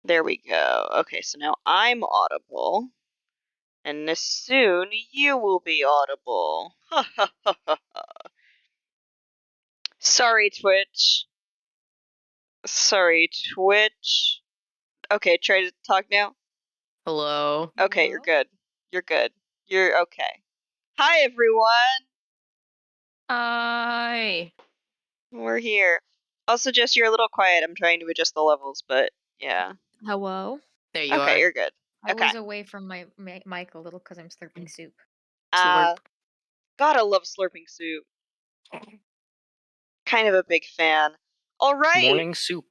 There we go. Okay, so now I'm audible. And soon you will be audible. Ha ha ha ha. Sorry, Twitch. Sorry, Twitch. Okay, try to talk now. Hello. Okay, you're good. You're good. You're okay. Hi, everyone. Hi. We're here. I'll suggest you're a little quiet. I'm trying to adjust the levels, but yeah. Hello? There you Okay, are. you're good. I Okay. was away from my mic a little because I'm slurping soup. Uh, Slurp. gotta love slurping soup. Kind of a big fan. All right. Morning soup.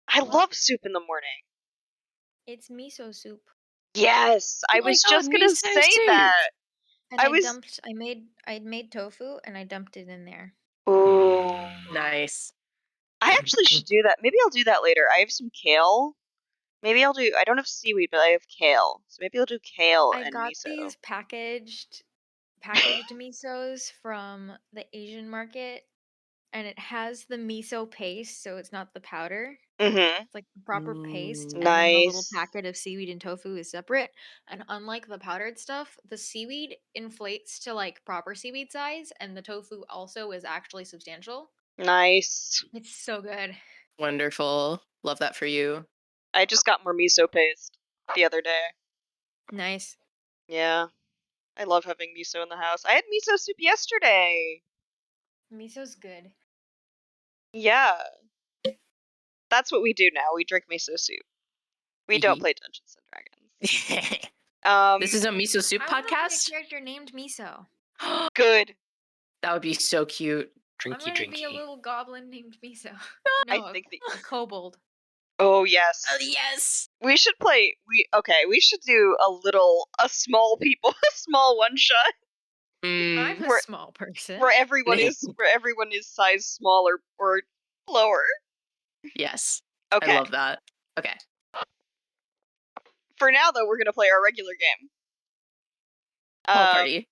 I What? love soup in the morning. It's miso soup. Yes, I Oh my was God, just gonna miso say soup. that. And I I was. made tofu and I dumped it in there. Ooh. Nice. I actually should do that. Maybe I'll do that later. I have some kale. Maybe I'll do. I don't have seaweed, but I have kale. So maybe I'll do kale I and got miso. these packaged misos from the Asian market, and it has the miso paste, so it's not the powder. Mm-hmm. It's like the proper paste, and then the little Nice. packet of seaweed and tofu is separate. And unlike the powdered stuff, the seaweed inflates to like proper seaweed size, and the tofu also is actually substantial. Nice. It's so good. Wonderful. Love that for you. I just got more miso paste the other day. Nice. Yeah. I love having miso in the house. I had miso soup yesterday. Miso's good. Yeah. That's what we do now. We drink miso soup. We don't play Dungeons and Dragons. This is a miso soup I want to play a podcast? character named Miso. Good. That would be so cute. I'm Drinky gonna be a drinky. little goblin named Miso. I No, think that. a kobold. Oh yes. Yes. We should play. We should do a small people, a small one shot I'm a where small person. where everyone is size smaller or lower. Yes. Okay. I love that. Okay. For now, though, we're gonna play our regular game, Hall party.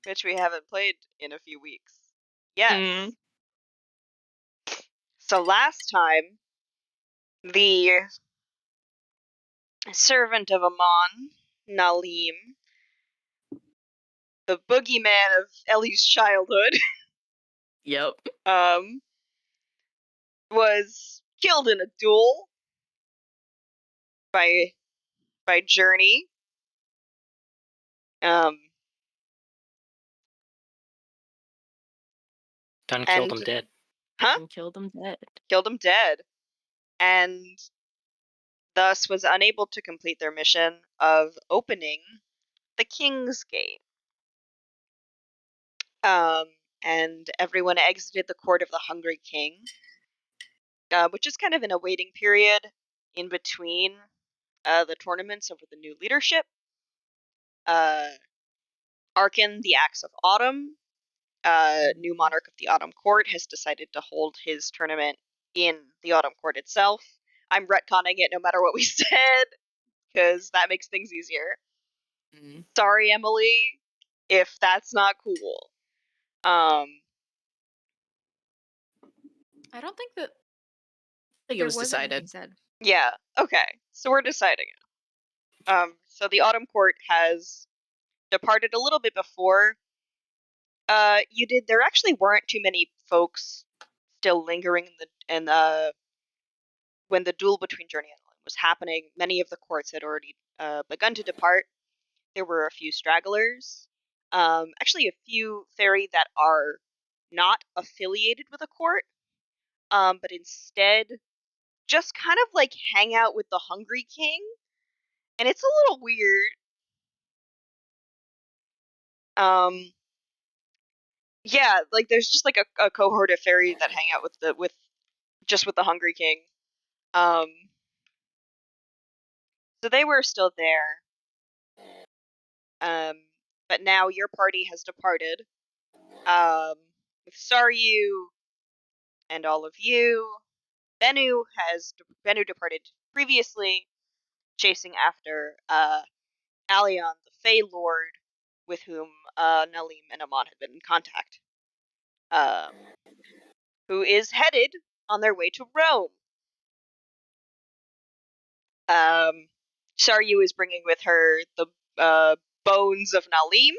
which we haven't played in a few weeks. Yes. Mm. So last time, the servant of Amon, Nalim, the boogeyman of Ellie's childhood, Yep. was killed in a duel by Journey. Done And killed him dead. Huh? And killed him dead. Killed him dead, and thus was unable to complete their mission of opening the King's Gate. And everyone exited the court of the Hungry King, which is kind of in a waiting period in between the tournaments over the new leadership. Arkin, the Axe of Autumn, new monarch of the Autumn Court, has decided to hold his tournament in the Autumn Court itself. I'm retconning it no matter what we said, because that makes things easier. Sorry, Emily, if that's not cool. I don't think that I think it was decided. Said. Yeah, okay. So we're deciding it. So the Autumn Court has departed a little bit before you did. There actually weren't too many folks still lingering when the duel between Journey and Ellen was happening. Many of the courts had already begun to depart. There were a few stragglers. Actually, a few fairy that are not affiliated with a court, but instead just kind of like hang out with the Hungry King, and it's a little weird. Yeah, like there's just like a cohort of fairies that hang out with the Hungry King. So they were still there. But now your party has departed. With Saryu and all of you. Bennu departed previously, chasing after Alion, the Fey Lord, with whom Nalim and Amon had been in contact. Who is headed on their way to Rome. Sharyu is bringing with her the bones of Nalim.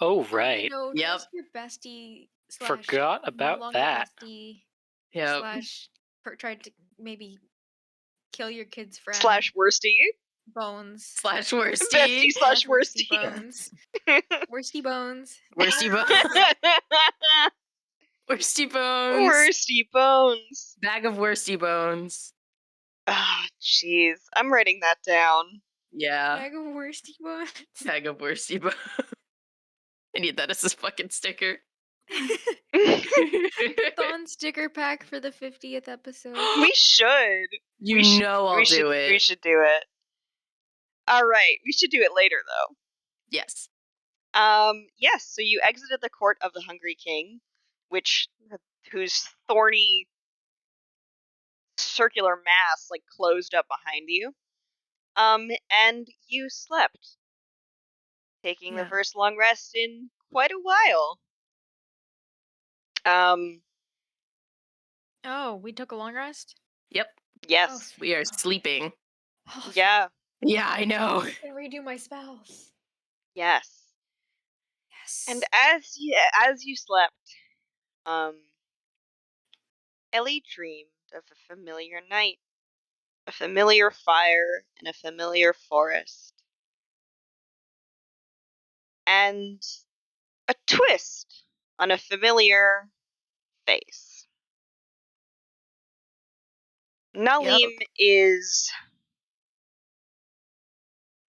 Oh, right. No, Yep. just your bestie slash Forgot no about longer that. bestie Yep. slash tried to maybe kill your kid's friend. Slash worsty. Bones. Slash worsty. Bestie slash worsty. Bones. Worsty bones. Worsty bones. Worsty bones. Worsty bones. Bag of worsty bones. Oh, jeez. I'm writing that down. Yeah. Bag of worsty bones. Bag of worsty bones. I need that as a fucking sticker. Chthon sticker pack for the 50th episode. We should. You We should- know I'll we should, do it. We should do it. Alright, we should do it later, though. Yes. Yes, so you exited the court of the Hungry King, whose thorny circular mass, like, closed up behind you. And you slept, taking the Yeah. first long rest in quite a while. Oh, we took a long rest? Yep. Yes. We are sleeping. Oh, Yeah. Yeah, I know. I can redo my spells. Yes. Yes. And as you slept, Ellie dreamed of a familiar night, a familiar fire, and a familiar forest. And a twist on a familiar face. Nalim is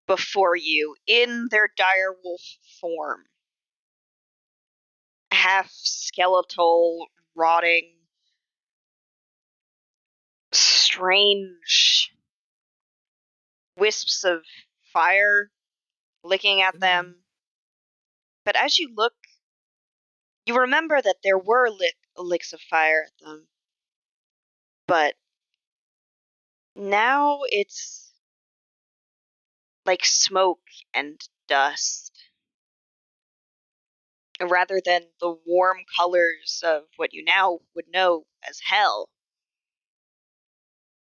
before you in their direwolf form. Half skeletal, rotting, strange wisps of fire licking at them. But as you look, you remember that there were licks of fire at them. But now it's like smoke and dust. Rather than the warm colors of what you now would know as hell.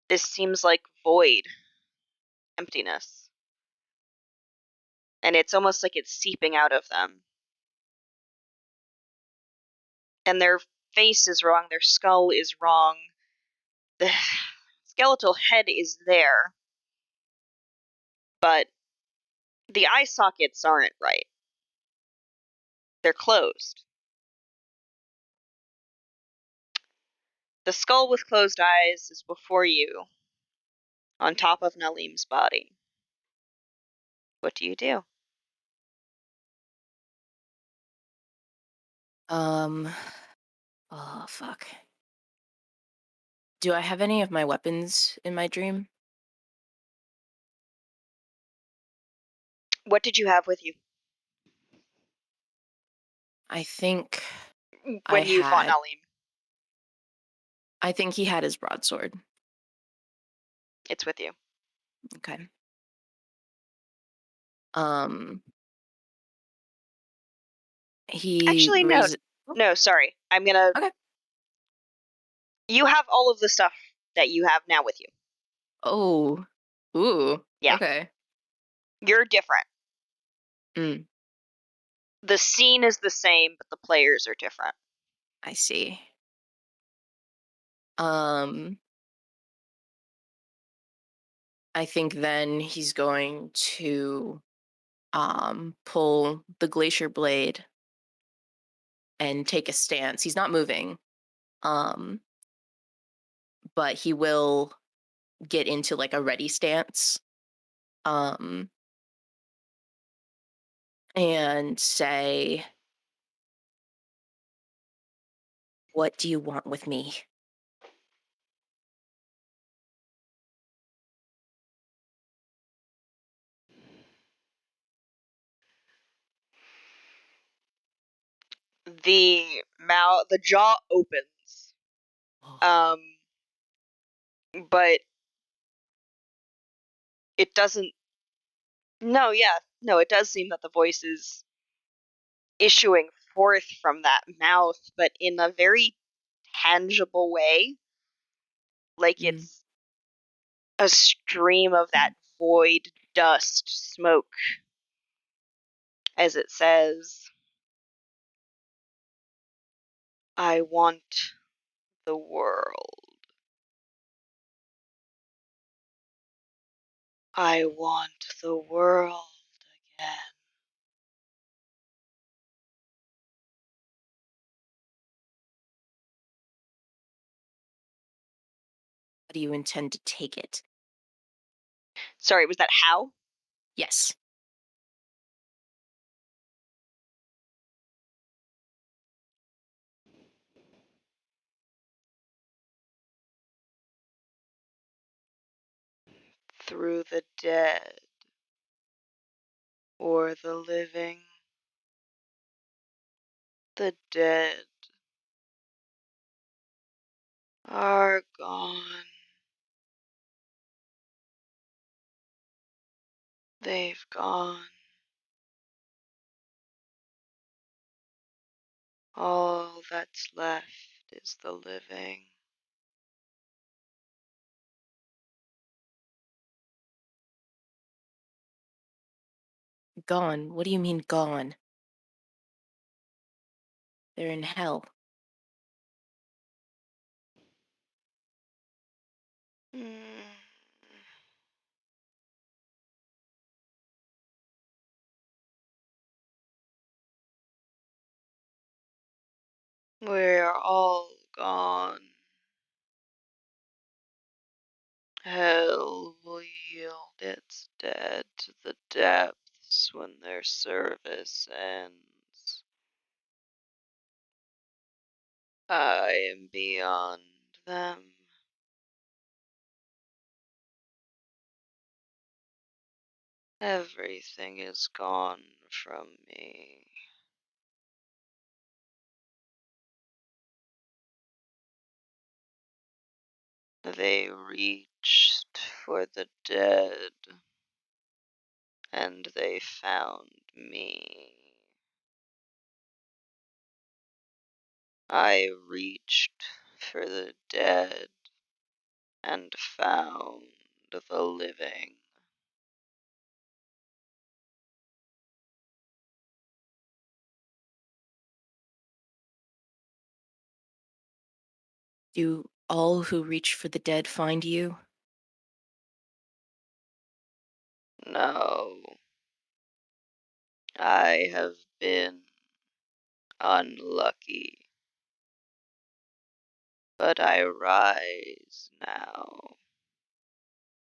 This seems like void, emptiness. And it's almost like it's seeping out of them. And their face is wrong, their skull is wrong, the skeletal head is there, but the eye sockets aren't right. They're closed. The skull with closed eyes is before you, on top of Nalim's body. What do you do? Oh, fuck. Do I have any of my weapons in my dream? What did you have with you I think when you fought Nalim? I think he had his broadsword. It's with you. Okay. He Actually, no. raises- No, sorry. I'm gonna. Okay. You have all of the stuff that you have now with you. Oh. Ooh. Yeah. Okay. You're different. Mm, The scene is the same, but the players are different. I see. I think then he's going to pull the glacier blade and take a stance. He's not moving. But he will get into like a ready stance. And say, "What do you want with me?" The jaw opens. But it doesn't. No, yeah, no, it does seem that the voice is issuing forth from that mouth, but in a very tangible way. Like Mm. a stream of that void dust smoke as it says, I want the world. I want the world again. How do you intend to take it? Sorry, was that how? Yes. Through the dead or the living. The dead are gone. They've gone. All that's left is the living. Gone? What do you mean gone? They're in hell. Mm. We're all gone. Hell will yield its dead to the depths when their service ends. I am beyond them. Everything is gone from me. They reached for the dead, and they found me. I reached for the dead and found the living. Do all who reach for the dead find you? No, I have been unlucky, but I rise now,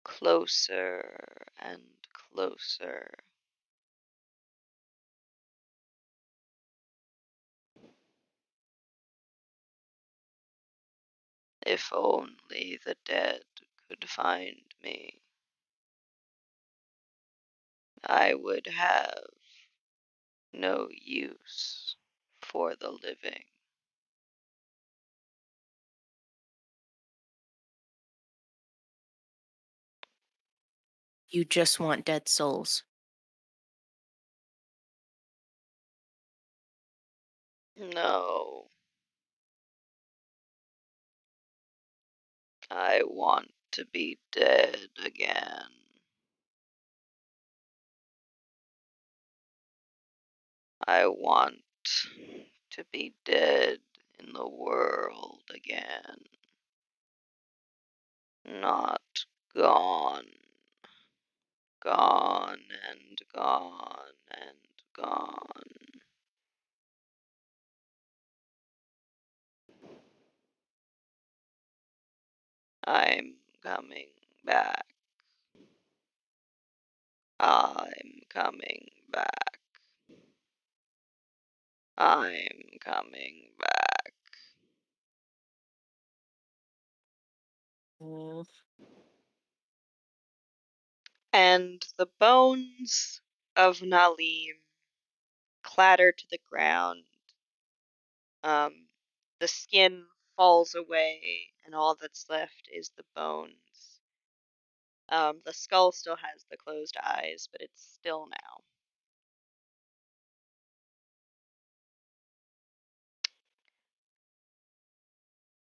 closer and closer. If only the dead could find me, I would have no use for the living. You just want dead souls. No, I want to be dead again. I want to be dead in the world again, not gone, gone and gone and gone. I'm coming back. I'm coming back. I'm coming back. Mm. And the bones of Nalim clatter to the ground. The skin falls away, and all that's left is the bones. The skull still has the closed eyes, but it's still now.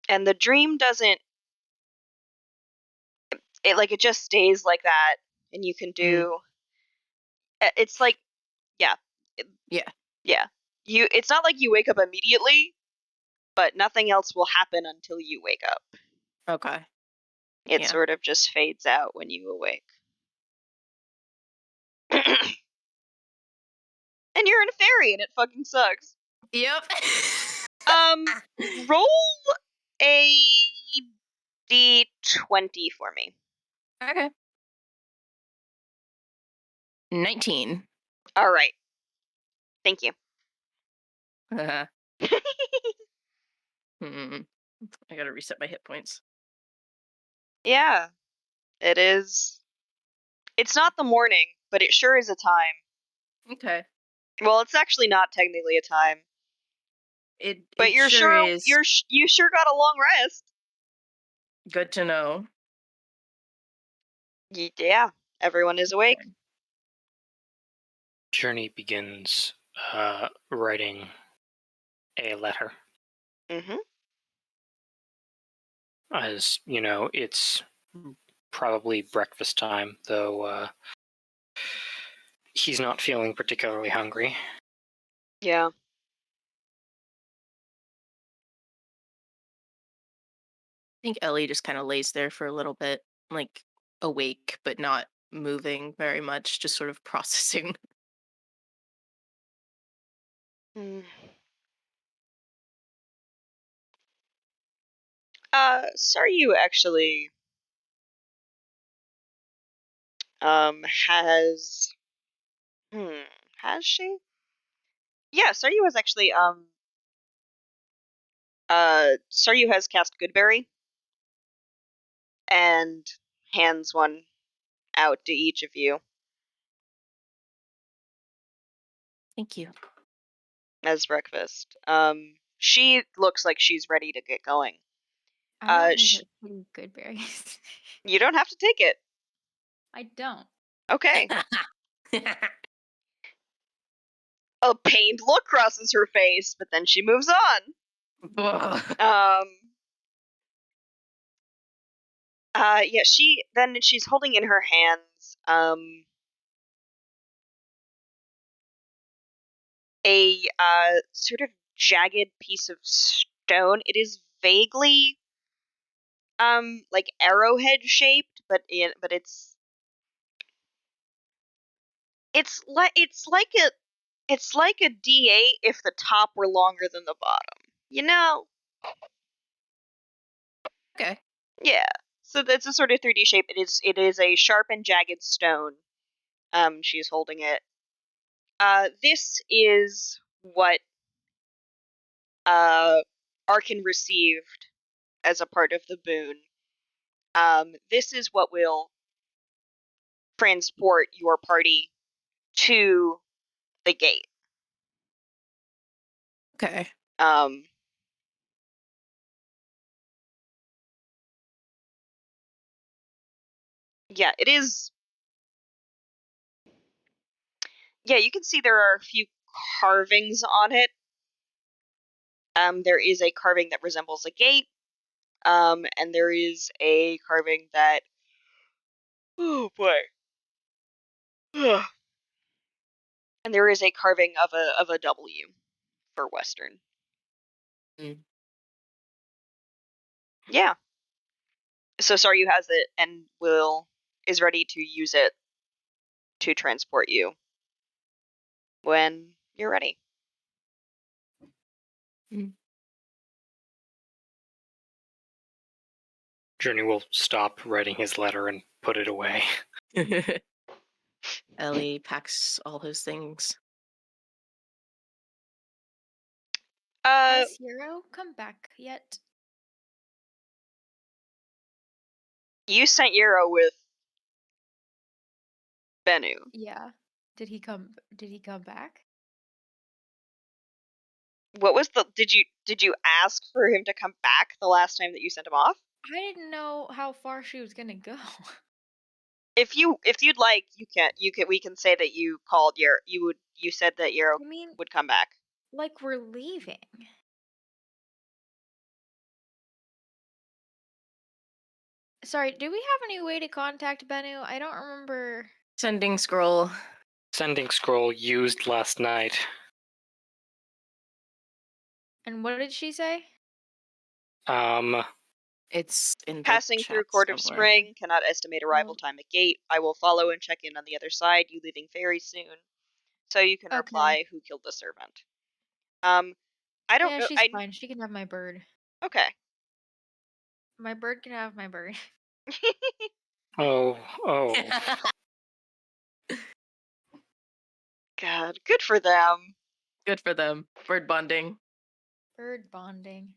And the dream doesn't. it just stays like that, and you can do. It's like, yeah, Yeah. yeah. It's not like you wake up immediately, but nothing else will happen until you wake up. Okay. It Yeah. sort of just fades out when you awake. And you're in a fairy, and it fucking sucks. Yep. Roll a d20 for me. Okay. 19. All right. Thank you. I gotta reset my hit points. Yeah, it is. It's not the morning, but it sure is a time. Okay. Well, it's actually not technically a time, but It sure is. you sure got a long rest. Good to know. Yeah, everyone is awake. Okay. Journey begins writing a letter. Mm-hmm. As you know, it's probably breakfast time, though he's not feeling particularly hungry. Yeah. I think Ellie just kind of lays there for a little bit, like awake but not moving very much, just sort of processing. Mm. Saryu actually has has she? Yeah, Saryu has actually Saryu has cast Goodberry and hands one out to each of you Thank you. as breakfast. She looks like she's ready to get going. I don't need Sh her two good berries. You don't have to take it. I don't. Okay. A pained look crosses her face, but then she moves on. Yeah, she's holding in her hands, a, sort of jagged piece of stone. It is vaguely, like arrowhead shaped, but it's like a D8 if the top were longer than the bottom. You know? Okay. Yeah. So that's a sort of 3D shape. It is a sharp and jagged stone. She's holding it. This is what Arkin received as a part of the boon. This is what will transport your party to the gate. Okay. Um, yeah, it is. Yeah, you can see there are a few carvings on it. There is a carving that resembles a gate. And there is a carving that. Oh boy. And there is a carving of a W for Western. Mm. Yeah. So Saryu has it and is ready to use it to transport you when you're ready. Mm. Journey will stop writing his letter and put it away. Ellie packs all his things. Has Hero come back yet? You sent Euro with Bennu. Yeah. Did he come back? What was the did you ask for him to come back the last time that you sent him off? I didn't know how far she was gonna go. If you'd like, we can say that you called you said that Euro I mean, would come back. like we're leaving. Sorry, do we have any way to contact Bennu? I don't remember. Sending scroll. Sending scroll used last night. And what did she say? Um, It's in the Passing through chat Court of somewhere. Spring, cannot estimate arrival time at gate. I will follow and check in on the other side, you leaving very soon. So you can Okay. reply, who killed the servant. I don't Yeah, know. she's fine. She can have my bird. Okay. My bird can have my bird. oh. God, good for them. Good for them. Bird bonding. Bird bonding.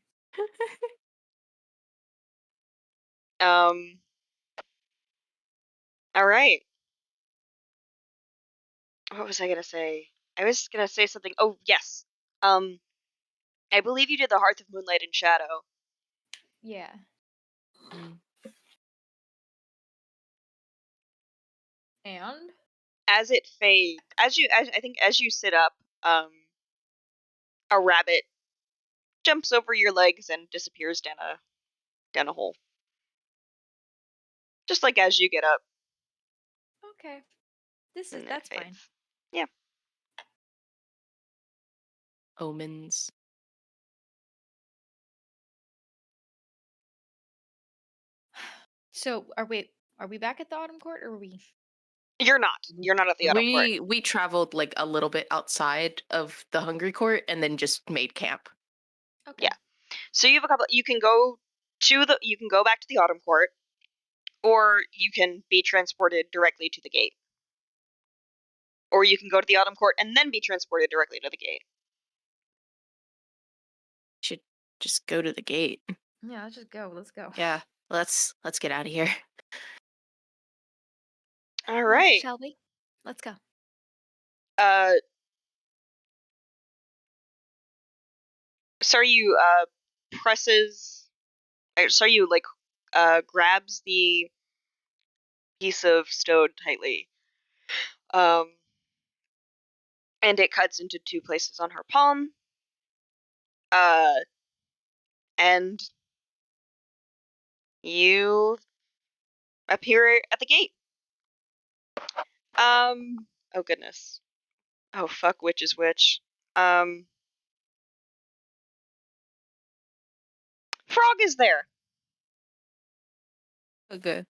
All right. What was I gonna say? I was gonna say something. Oh, yes. I believe you did the Hearth of Moonlight and Shadow. Yeah. Mm. And? As it fades, I think as you sit up, a rabbit jumps over your legs and disappears down a hole. Just like as you get up, Okay. and it That's fine. fades. Yeah. Omens. So are we back at the Autumn Court, or are we? You're not. You're not at the Autumn Court. We traveled like a little bit outside of the Hungry Court and then just made camp. Okay. Yeah. So you have a couple. You can go back to the Autumn Court, or you can be transported directly to the gate. Or you can go to the Autumn Court and then be transported directly to the gate. Should just go to the gate. Yeah, let's just go. Let's go. Yeah, let's get out of here. All right. Shelby, let's go. Soryu presses. Soryu grabs the piece of stone tightly. And it cuts into two places on her palm. And you appear at the gate. Oh goodness. Oh fuck, which is which? Frog is there. Okay.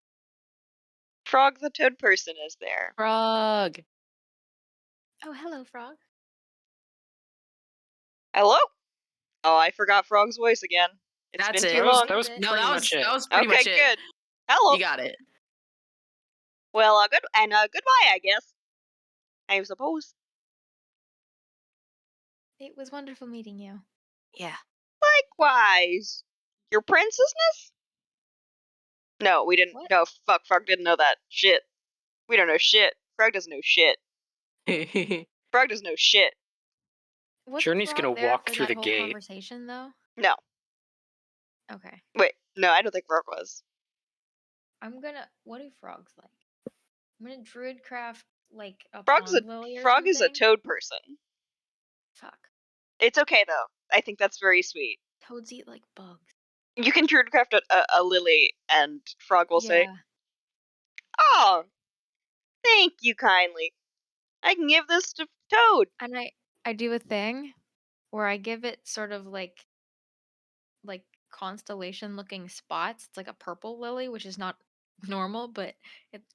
Frog the toad person is there. Frog. Oh, hello, Frog. Hello? Oh, I forgot Frog's voice again. It's That's been it. too long. That was Bit. No, pretty that much it. was pretty Okay, much it. good. Hello. You got it. Well, goodbye, I guess. I suppose. It was wonderful meeting you. Yeah. Likewise. Your princessness? No, we didn't. What? No, fuck, Frog didn't know that. Shit. We don't know shit. Frog doesn't know shit. Frog doesn't know shit. Was Journey's Frog gonna there walk for through that the whole gate. conversation, though? No. Okay. Wait, no, I don't think Frog was. What do frogs like? I'm gonna druid craft, like, a Frog's a pond lily or Frog is a something. toad person. Fuck. It's okay though. I think that's very sweet. Toads eat, like, bugs. You can druidcraft a lily, and Frog will say, Yeah. "Oh, thank you kindly. I can give this to Toad." And I do a thing where I give it sort of like constellation looking spots. It's like a purple lily, which is not normal, but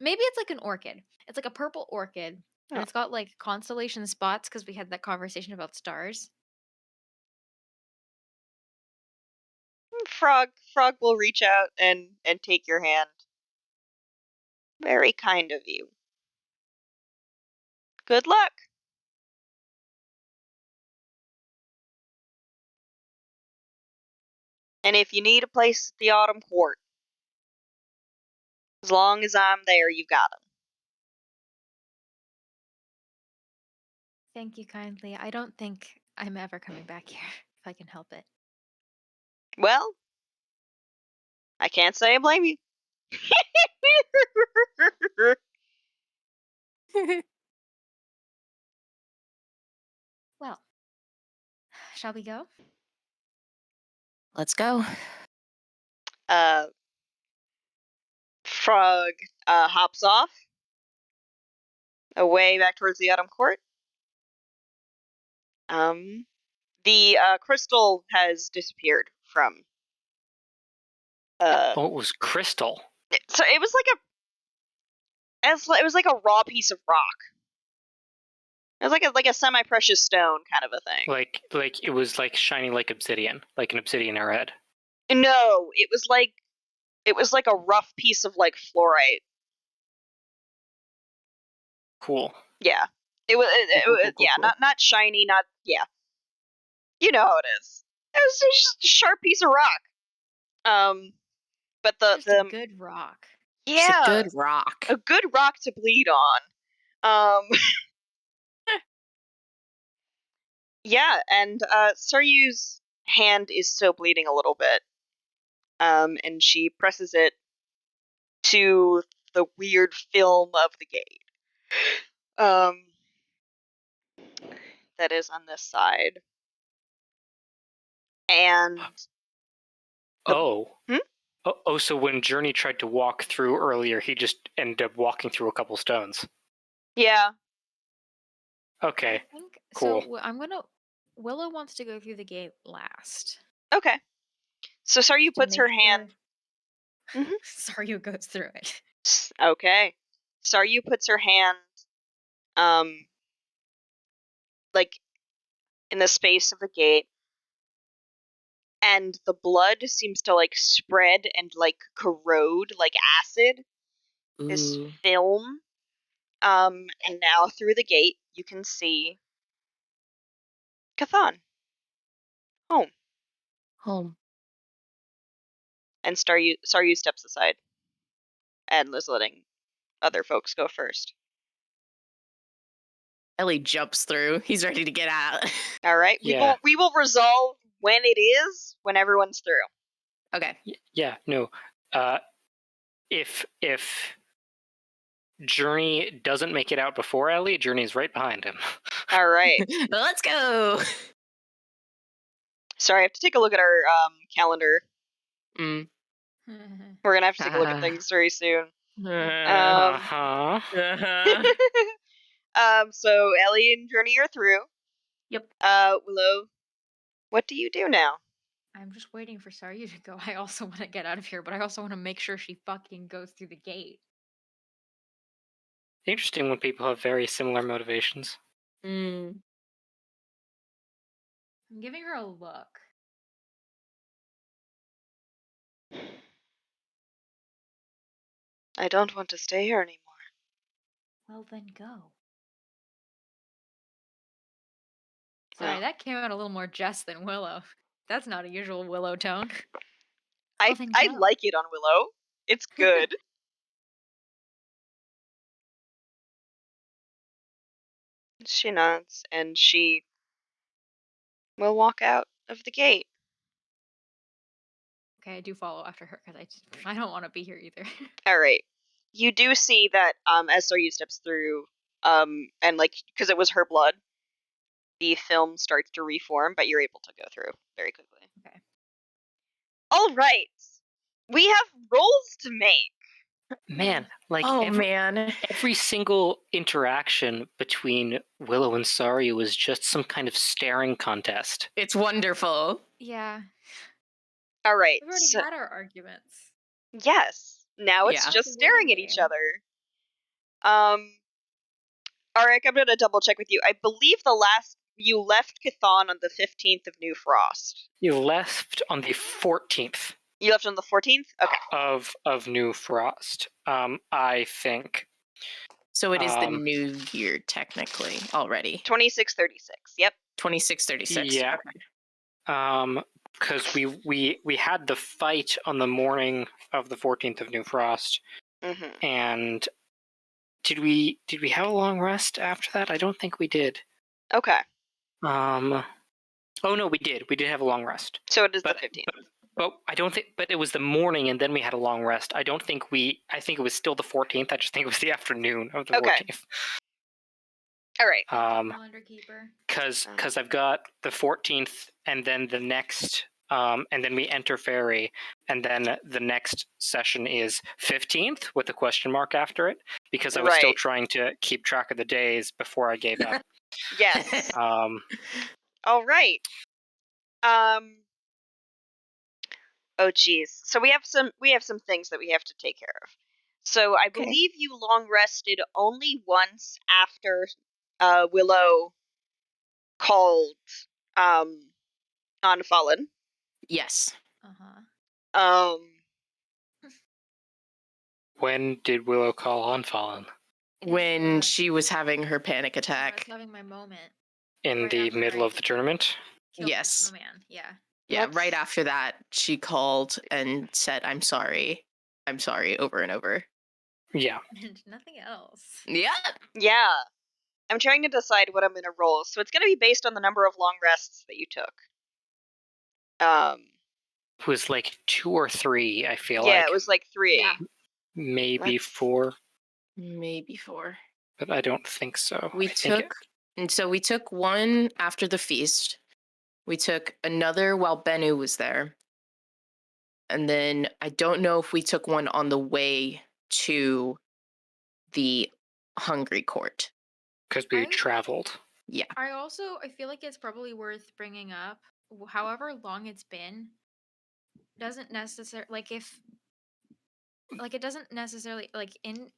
maybe it's like an orchid. It's like a purple orchid, and Oh. it's got like constellation spots because we had that conversation about stars. Frog will reach out and take your hand. Very kind of you. Good luck. And if you need a place at the Autumn Court, as long as I'm there, you got 'em. Thank you kindly. I don't think I'm ever coming back here if I can help it. Well, I can't say I blame you. Well, shall we go? Let's go. uh, Frog hops off away back towards the Autumn Court. The crystal has disappeared from. Oh, it was crystal. So it was like a raw piece of rock. It was like a semi-precious stone kind of a thing. Like it was like shiny like obsidian, like an obsidian arrowhead. No, it was like a rough piece of like fluorite. Cool. Yeah, Cool. yeah, not shiny, not yeah. You know how it is. It was just a sharp piece of rock. But Just a good rock. It's a yeah, good rock. a good rock to bleed on. Yeah, and Saryu's hand is still bleeding a little bit. And she presses it to the weird film of the gate. That is on this side. And Oh. Hmm? Oh, so when Journey tried to walk through earlier, he just ended up walking through a couple stones. yeah, Okay. I think Cool. so. Willow wants to go through the gate last. okay. So Saryu To puts her make hand. sure Mhm. Saryu goes through it. Okay. Saryu puts her hand, like in the space of the gate, and the blood seems to like spread and like corrode like acid. This Ooh. film. And now through the gate you can see Chthon home, Home. and Saryu steps aside and is letting other folks go first. Ellie jumps through. He's ready to get out. All right, Yeah. we will resolve when it is when everyone's through. Okay. Yeah. No. If Journey doesn't make it out before Ellie, Journey's right behind him. All right. Let's go. Sorry, I have to take a look at our calendar. Mm. We're gonna have to take a look at things very soon. Uh-huh. So Ellie and Journey are through. Yep. Willow, what do you do now? I'm just waiting for Saryu to go. I also want to get out of here, but I also want to make sure she fucking goes through the gate. Interesting when people have very similar motivations. Mm. I'm giving her a look. I don't want to stay here anymore. Well, then go. Sorry, Well, that came out a little more Jess than Willow. That's not a usual Willow tone. I Well, then I go. like it on Willow. It's good. She nods and she will walk out of the gate. Okay, I do follow after her because I don't want to be here either. All right. You do see that as Saryu steps through, and like because it was her blood, the film starts to reform, but you're able to go through very quickly. Okay. All right. We have rolls to make. Man, like Oh man. every single interaction between Willow and Saryu was just some kind of staring contest. It's wonderful. Yeah. All right. We've already had our arguments. Yes. Now it's Yeah. just It's a waiting staring at game. each other. Alric, I'm gonna double check with you. I believe you left Chthon on the 15th of New Frost. You left on the 14th You left on the 14th? Okay. of New Frost. I think. So it is the new year technically already. 2636. Yep. 2636. Yeah. Okay. Because we had the fight on the morning of the 14th of New Frost, Mm-hmm. and did we have a long rest after that? I don't think we did. Okay. Oh no, we did. We did have a long rest. So it is But the 15th. But I don't think. But it was the morning, and then we had a long rest. I don't think we. I think it was still the 14th. I just think it was the afternoon of the Okay. 14th. All right. Calendar keeper. Because I've got the 14th, and then the next and then we enter Fairy, and then the next session is 15th with a question mark after it, because I was still Right. trying to keep track of the days before I gave up. Yes. Um, All right. Oh geez. So we have some things that we have to take care of. So I Okay. believe you long rested only once after Willow called Unfallen. Yes. Uh-huh. when did Willow call Unfallen? When she was having her panic I was attack. having my moment. In Right the after middle I of the tournament? killed the Yes. snowman. Yeah. Yeah, Let's- right after that, she called and said, I'm sorry, over and over. Yeah. And nothing else. Yeah. Yeah. I'm trying to decide what I'm going to roll. So it's going to be based on the number of long rests that you took. It was like 2 or 3, I feel Yeah, like. it was like 3. Yeah. Maybe Let's- 4, Maybe 4. but I don't think so. We I think took, and so we took one after the feast. We took another while Bennu was there. And then I don't know if we took one on the way to the Hungry Court. because we I- traveled. Yeah. I feel like it's probably worth bringing up. However long it's been, doesn't necessarily it doesn't necessarily in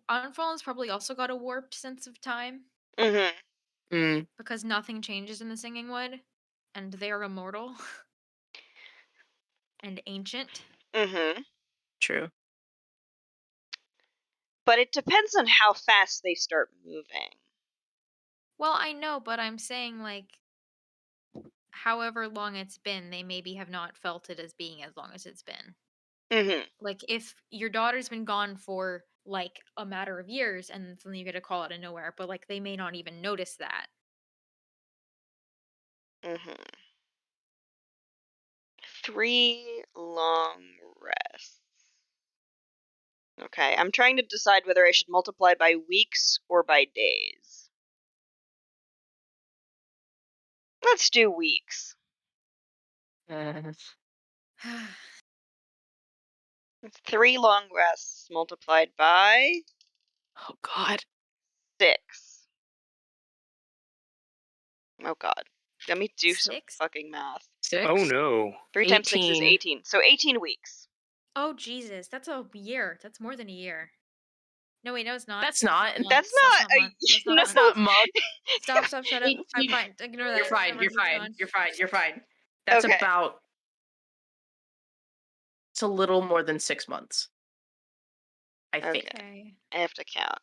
Unfallen's probably also got a warped sense of time Mm-hmm. Mm, because nothing changes in the Singing Wood, and they are immortal and ancient. Mm-hmm. true. But it depends on how fast they start moving. Well, I know, but I'm saying however long it's been, they maybe have not felt it as being as long as it's been. Mm-hmm. Like if your daughter's been gone for like a matter of years and then you get a call out of nowhere, but like they may not even notice that. Mm-hmm. 3 long rests. Okay, I'm trying to decide whether I should multiply by weeks or by days. Let's do weeks. It's 3 long rests multiplied by Oh, God. 6. Oh god. Let me do some 6? fucking math. 6. Oh no. 3 times 6 is 18. 18. So 18 weeks. Oh Jesus, that's a year. That's more than a year. No, wait, no, it's not. That's not. months. That's That's not not a- months. That's not no. That's months. not month. Stop, shut up. I'm fine. Ignore that. You're fine. Never You're mind, moving fine. on. You're fine. That's Okay. about. It's a little more than 6 months. I think. Okay. I have to count.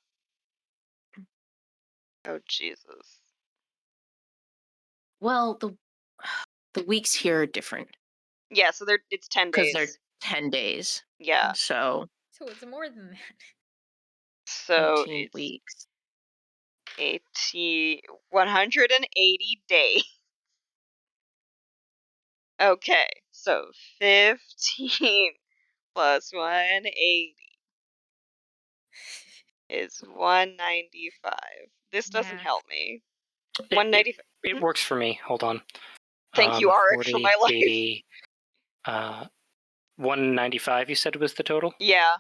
Oh Jesus. Well, the weeks here are different Yeah, so it's 10 because days. they're 10 days. Yeah. So So it's more than that. So 18 it's weeks. 180 days. Okay, so 15 plus 180 is 195. This doesn't Math. help me. It, 195. it works for me. Hold on. Thank you, RX, for 40, my life. 80, 195 you said was the total? Yeah.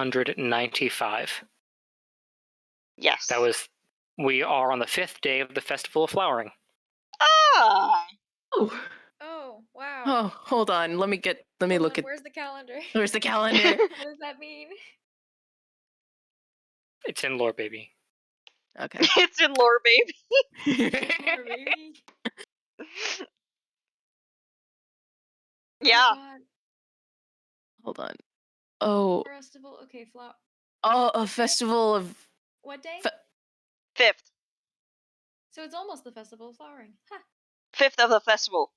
195. Yes. We are on the 5th day of the Festival of Flowering. Ah! Oh. Oh, wow. Oh, hold on. Let me Hold look on, at. where's the calendar? Where's the calendar? What does that mean? It's in lore, baby. Okay. It's in lore, baby. More, baby. Yeah. Oh, God. Hold on. Oh, Festival. Okay, flop. a festival of. What day? 5th. So it's almost the Festival of Flowering. Huh. 5th of the festival.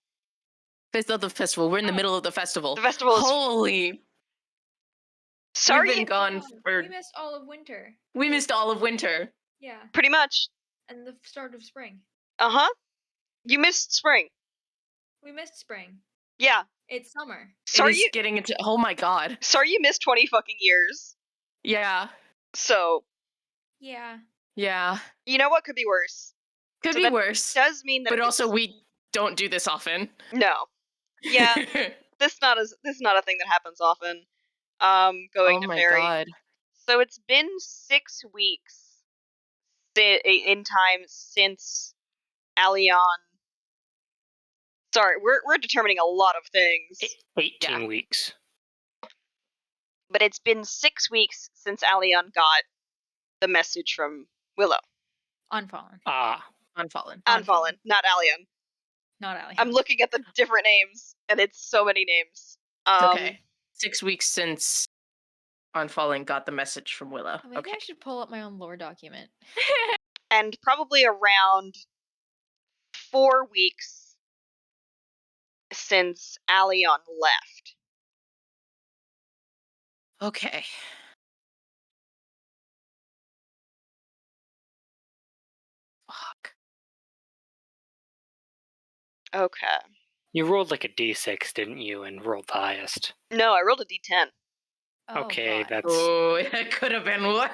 Fifth of the festival. We're in the Oh. middle of the festival. The festival is. Holy. Sorry. We've been gone Oh, for. we missed all of winter. We missed all of winter. Yeah. Pretty much. And the start of spring. Uh huh. You missed spring. We missed spring. Yeah. It's summer. Sorry It is getting into. Oh my god. Sorry you missed 20 fucking years. Yeah. So. Yeah. Yeah. You know what could be worse? Could So be that worse. does mean that But if also, it's we don't do this often. no, yeah, this is not a thing that happens often. Going Oh to my ferry. god. So it's been 6 weeks in time since Allion. Sorry, we're determining a lot of things, 18 Yeah. weeks. but it's been 6 weeks since Allion got the message from Willow. Unfallen. Unfallen. Unfallen, not Allion. Not Allie. I'm looking at the different names, and it's so many names. It's okay. 6 weeks since Unfallen got the message from Willow. Maybe Okay. I should pull up my own lore document. And probably around 4 weeks since Allion left. Okay. Fuck. Okay. You rolled like a d6, didn't you, and rolled the highest? No, I rolled a d10. Oh, Okay, God. that's Oh, it could have been worse.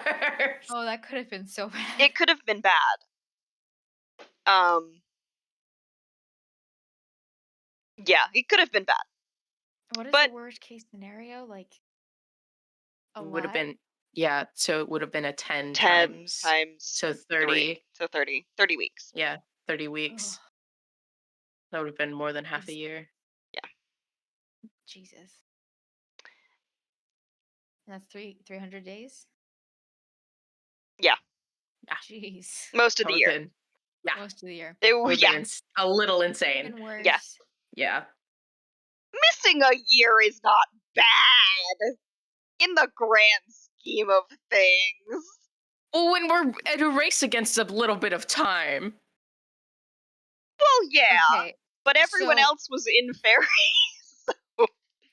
Oh, that could have been so bad. It could have been bad. Yeah, it could have been bad. What is but- the worst case scenario? Like, a It would have lot? been, yeah, so it would have been a 10 10 times. times So 30. 3. So 30 weeks. Yeah, 30 weeks. Ugh, That would have been more than half a Is- year. Jesus. And that's 300 days? Yeah. Yeah. Jeez. Most of That the would year. have been, yeah, Most of the year. It, would have yeah. been a little insane. Even worse. Yeah. Yeah. Missing a year is not bad in the grand scheme of things. Well, when we're at a race against a little bit of time. Well, yeah, Okay. but everyone so- else was in ferry.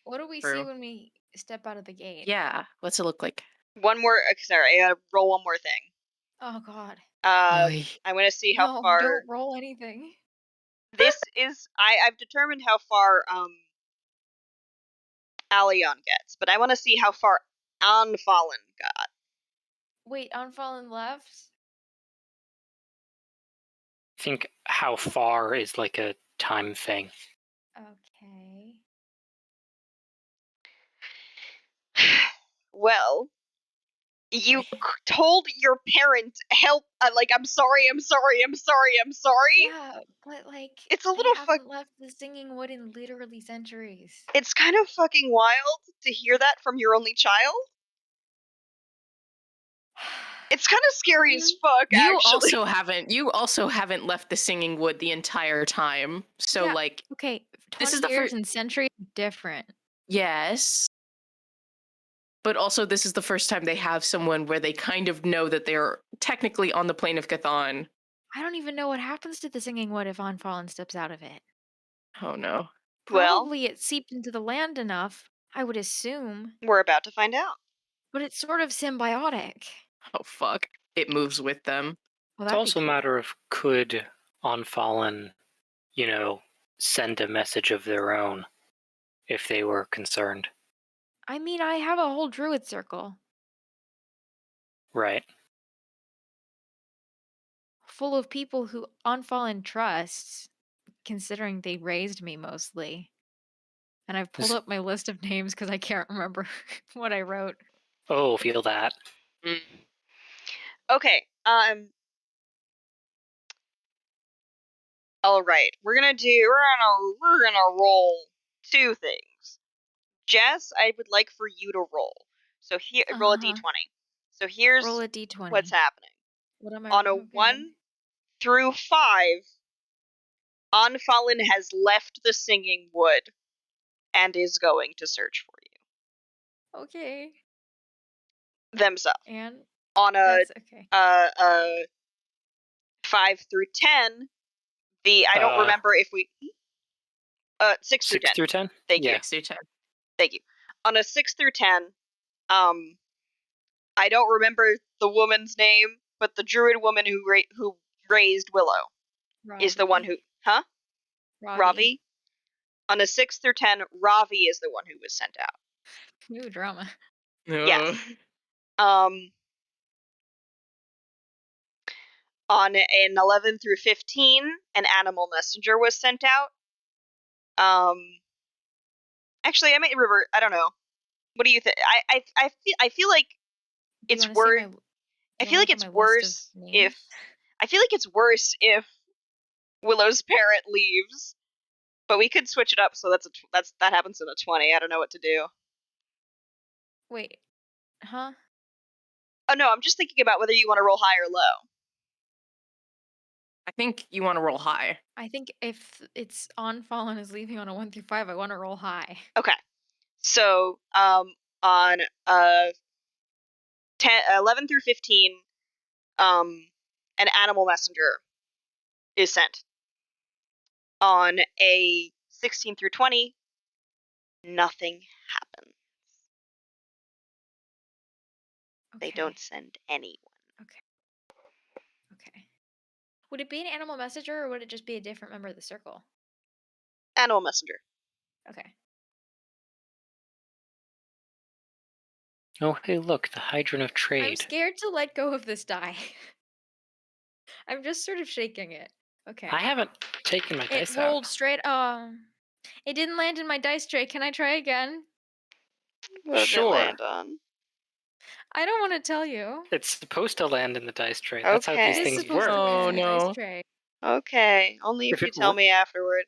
What do we see True. when we step out of the gate? Yeah. What's it look like? One more. Sorry, I gotta roll one more thing. Oh, God. Oy. I'm gonna see how No, far don't roll anything. this is. I've determined how far Allion gets, but I want to see how far Unfallen got. Wait, Unfallen left? I think how far is like a time thing. Okay. Well, you Oy. told your parent, help, like, I'm sorry. Yeah, but like, It's a they little haven't left the singing wood in literally centuries. It's kind of fucking wild to hear that from your only child. It's kind of scary as fuck, You actually. also haven't left the singing wood the entire time. So Yeah. like, Okay, 20 This is the years fir- and centuries different. yes. But also this is the first time they have someone where they kind of know that they're technically on the plane of Chthon. I don't even know what happens to the singing wood if Unfallen steps out of it. Oh no. Well, Probably it seeped into the land enough, I would assume, we're about to find out. but it's sort of symbiotic. Oh fuck. It moves with them. Well, It's that'd also be a cool. matter of could Unfallen, send a message of their own if they were concerned. I mean, I have a whole druid circle Right. full of people who Unfallen trusts, considering they raised me mostly. And I've pulled This- up my list of names because I can't remember what I wrote. Oh, feel that. Okay, all right. We're gonna roll 2 things. Jess, I would like for you to roll. So here, roll a Uh-huh. d20. So here's Roll a d20. what's happening. What am I On a okay. 1 through 5, Unfallen has left the singing wood and is going to search for you Okay. themselves. And On a that's okay. 5 through 10, I don't remember if we 6 through 6 10. through 10? Thank you. Yeah. 6 through 10. Thank you. On a 6 through 10, I don't remember the woman's name, but the druid woman who raised Willow is the one who, Ravi. On a 6 through 10, Ravi is the one who was sent out. Ooh, drama. Yes. On an 11 through 15, an animal messenger was sent out. Actually, I might revert. I don't know. What do you think? I feel like Do you it's want to see worse. my? Do I you feel want to like look at it's my list of worse if names? I feel like it's worse if Willow's parent leaves. But we could switch it up so that happens in a 20. I don't know what to do. Wait, huh? Oh no, I'm just thinking about whether you want to roll high or low. I think you want to roll high. I think if it's on Fallen is leaving on a 1 through 5, I want to roll high. Okay. So, on 11 through 15, an animal messenger is sent. On a 16 through 20, nothing happens. They Okay. don't send anyone. Okay. Would it be an animal messenger or would it just be a different member of the circle? Animal messenger. Okay. Oh, hey, look, the Hydrant of I'm Trade. scared to let go of this die. I'm just sort of shaking it. Okay. I haven't taken my It dice rolled out. straight. It didn't land in my dice tray. Can I try again? What did it Sure. land on? I don't want to tell you. It's supposed to land in the dice tray. That's how Okay. these It is things supposed work. to land in the Oh, dice no. tray. Okay. Only if If you it tell wor- me afterward.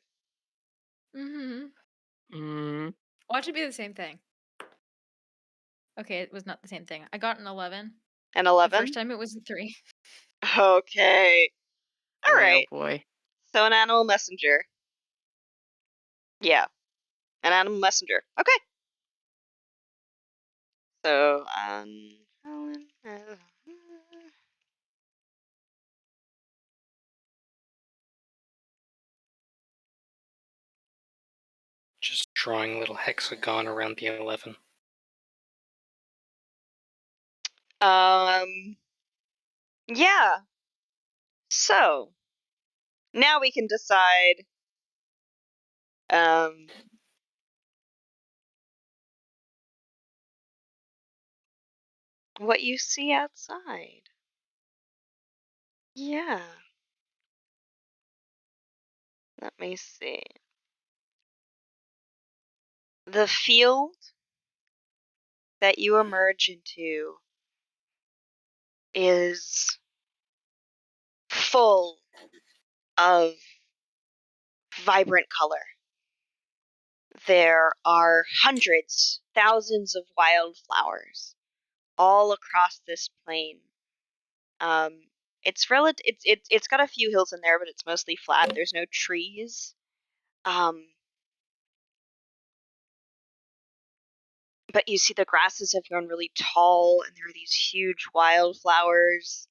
Mm, Watch it be the same thing. Okay, it was not the same thing. I got an 11. An The 11? first time it was a 3. Okay. boy, oh Alright. boy. So an animal messenger. Yeah. An animal messenger. Okay. So, Just drawing a little hexagon around the 11. yeah. So, now we can decide, what you see outside. Yeah. Let me see. The field that you emerge into is full of vibrant color. There are hundreds, thousands of wildflowers all across this plain. It's got a few hills in there, but it's mostly flat. There's no trees. But you see the grasses have grown really tall, and there are these huge wildflowers.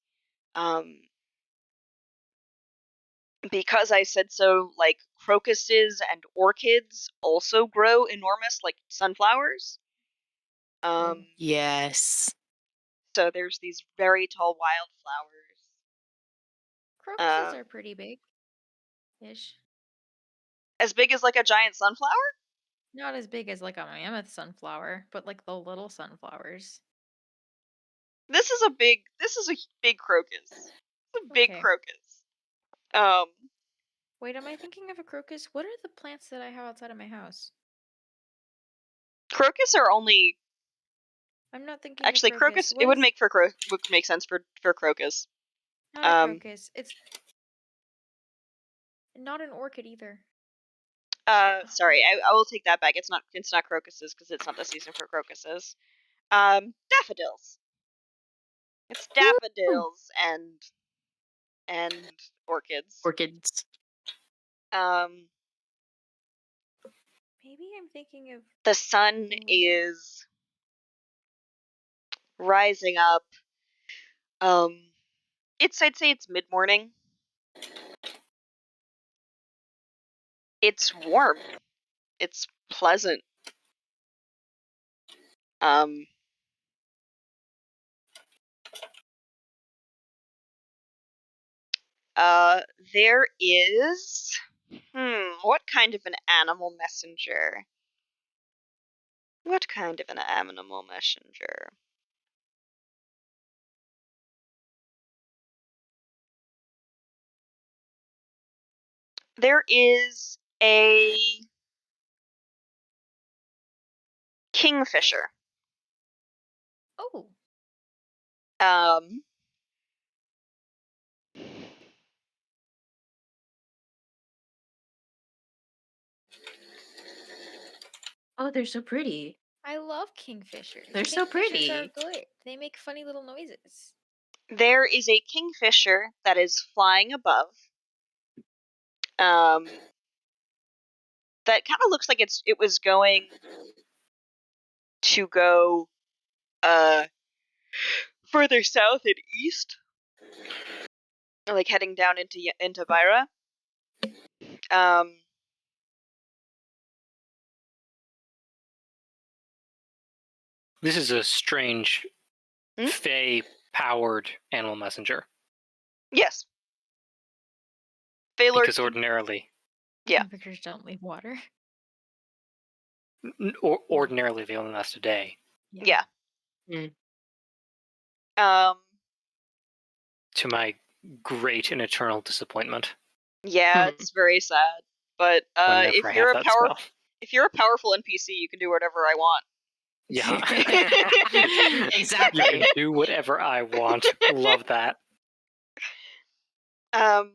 Because I said so, like crocuses and orchids also grow enormous, like sunflowers. Yes. So there's these very tall wildflowers. Crocuses are pretty big. Ish. As big as like a giant sunflower? Not as big as like a mammoth sunflower, but like the little sunflowers. This is a big crocus. It's a big Okay. crocus. Wait, am I thinking of a crocus? What are the plants that I have outside of my house? Crocus are only I'm not thinking actually of crocus. crocus. It What would is make sense for crocus. not a crocus? It's not an orchid either. Sorry, I will take that back. It's not crocuses because it's not the season for crocuses. Daffodils. It's daffodils and orchids. Orchids. Maybe I'm thinking of The sun is rising up. I'd say it's mid-morning. It's warm. It's pleasant. There is what kind of an animal messenger? What kind of an animal messenger? There is a kingfisher. Oh. Um, Oh, they're so pretty. I love kingfishers. They're so Kingfishers are pretty. good. They make funny little noises. there is a kingfisher that is flying above. Um, that kind of looks like it was going to go further south and east, like heading down into Byra. Um, This is a strange Hmm? Fey-powered animal messenger. yes, Faelord. Because ordinarily, Yeah. Kingfishers don't leave water. ordinarily they only last a day. Yeah. Mm. Um, To my great and eternal disappointment. yeah, it's very sad. But Whenever I have that spell. if you're a powerful NPC, you can do whatever I want. Yeah. Exactly. You can do whatever I want. Love that. Oh,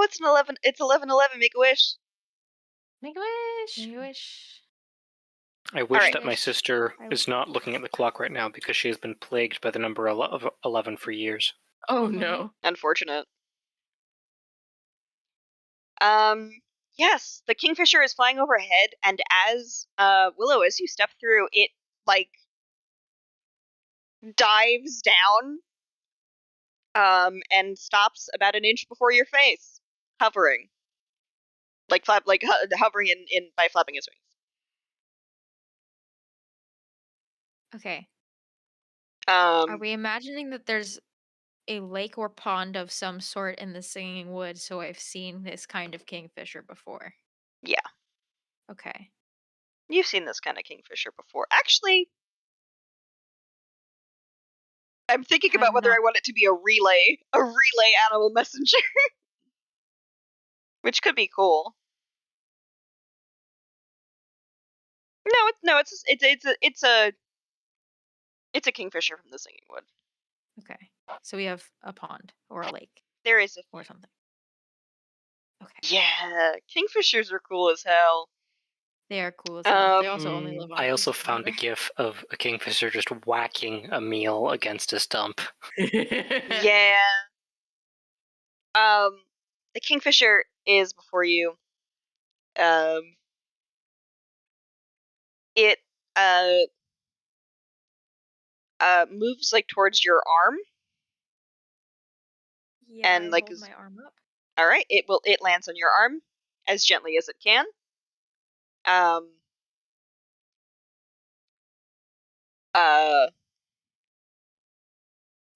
it's an 11. It's 11:11. Make a wish. Make a wish. Make a wish. I wish Alright. that my sister is not looking at the clock right now because she has been plagued by the number of 11 for years. Oh no. Unfortunate. Yes, the kingfisher is flying overhead, and as Willow, as you step through, it like dives down, and stops about an inch before your face, hovering, like hovering in by flapping his wings. Okay. Are Um, we imagining that there's a lake or pond of some sort in the Singing Wood, so I've seen this kind of kingfisher before? yeah, Okay. you've seen this kind of kingfisher before. Actually, I'm thinking Have about whether I not. want it to be a relay animal messenger, which could be cool. No, it's a kingfisher from the Singing Wood. Okay. So we have a pond or a lake There is a or something. Okay. yeah, kingfishers are cool as hell. They are cool as hell. They Um, also only live on I one also side of the found a river. gif of a kingfisher just whacking a meal against a stump. Yeah. The kingfisher is before you. Um, it uh moves like towards your arm, Yeah, and I like hold my arm up. all right, it lands on your arm as gently as it can. Um, uh,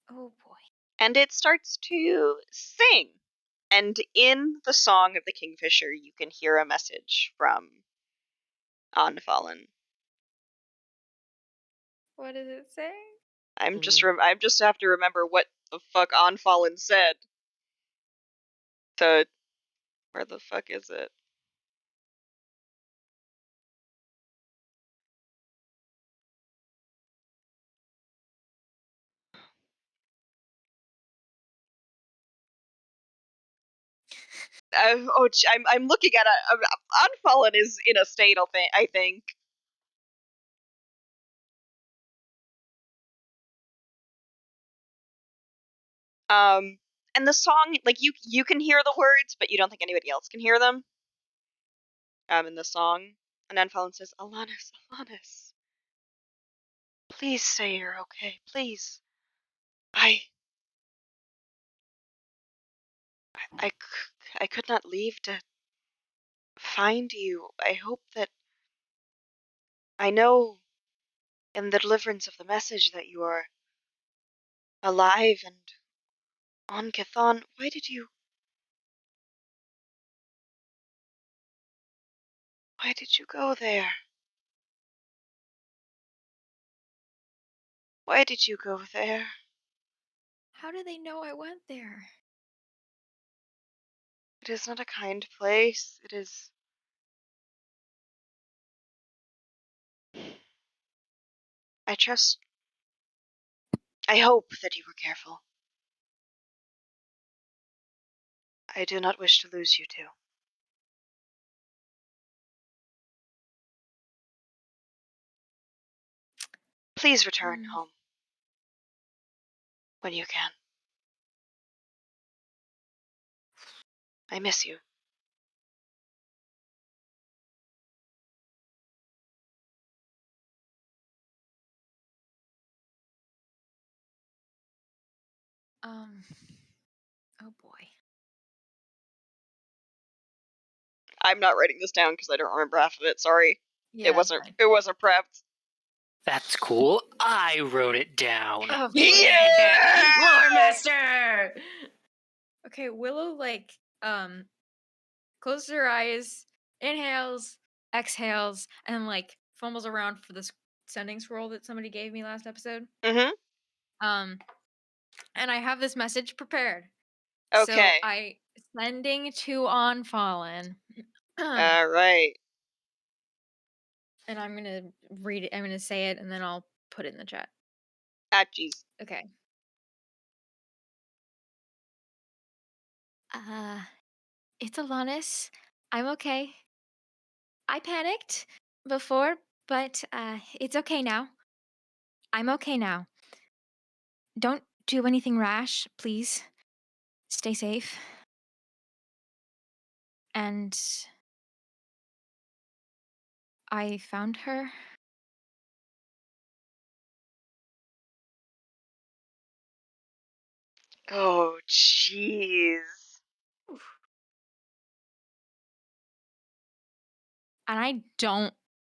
Oh boy. and it starts to sing. And in the song of the kingfisher, you can hear a message from Unfallen. What does it say? I'm just have to remember what the fuck Unfallen said. To where the fuck is it? I'm looking at it. Unfallen is in a state. I think. And the song, like you can hear the words, but you don't think anybody else can hear them. In the song, and Unfallen says, "Alanis, Alanis, please say you're okay, please. I, I, I could not leave to find you. I hope that I know in the deliverance of the message that you are alive and on Chthon. Why did you go there? Why did you go there? How do they know I went there? It is not a kind place. It is... I hope that you were careful. I do not wish to lose you two. Please return home when you can. I miss you. Oh boy. I'm not writing this down because I don't remember half of it. Sorry. Yeah, It wasn't. fine. It wasn't prepped. That's cool. I wrote it down. Oh, Yeah! Lore Master! Okay, Willow closes her eyes, inhales, exhales, and fumbles around for this sending scroll that somebody gave me last episode. Mm-hmm. And I have this message prepared. Okay. So I sending to On Fallen. All right. And I'm gonna read it. I'm gonna say it, and then I'll put it in the chat. Ah, jeez. Okay. It's Alanis. I'm okay. I panicked before, but it's okay now. I'm okay now. Don't do anything rash, please. Stay safe. And I found her. Oh, jeez. And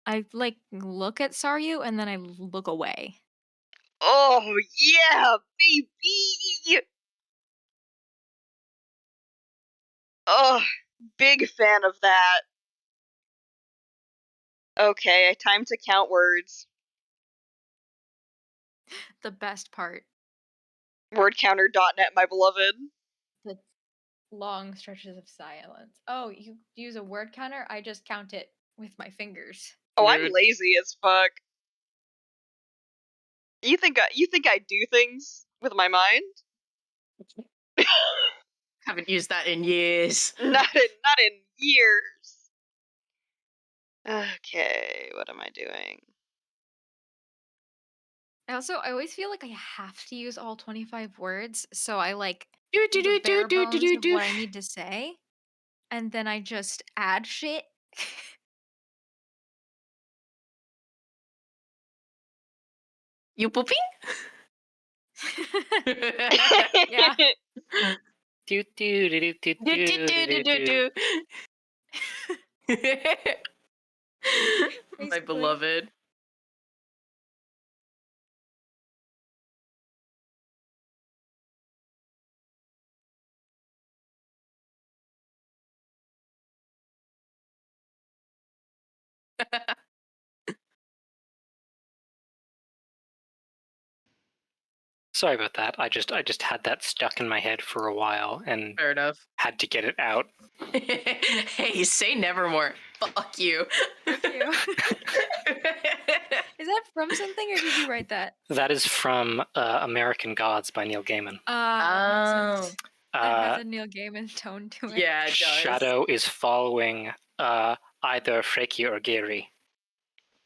I look at Saryu and then I look away. Oh, yeah, baby! Oh, big fan of that. Okay, time to count words. The best part. Wordcounter.net, my beloved. The long stretches of silence. Oh, you use a word counter? I just count it with my fingers. Oh, I'm Rude. lazy as fuck. You think I do things with my mind? Haven't used that in years. Not in years. Okay, what am I doing? I always feel like I have to use all 25 words, so I Do do the do bare do do bones do of do. what I need to say, and then I just add shit. You pooping? Yeah. Do do do do do Do do do do do do. My Basically. beloved. Sorry about that. I just had that stuck in my head for a while and Fair enough. had to get it out. Hey, say nevermore. Fuck you. Fuck you. Is that from something, or did you write that? That is from American Gods by Neil Gaiman. Makes Oh. sense. That has a Neil Gaiman tone to it. Yeah, it does. Shadow is following either Freki or Geri,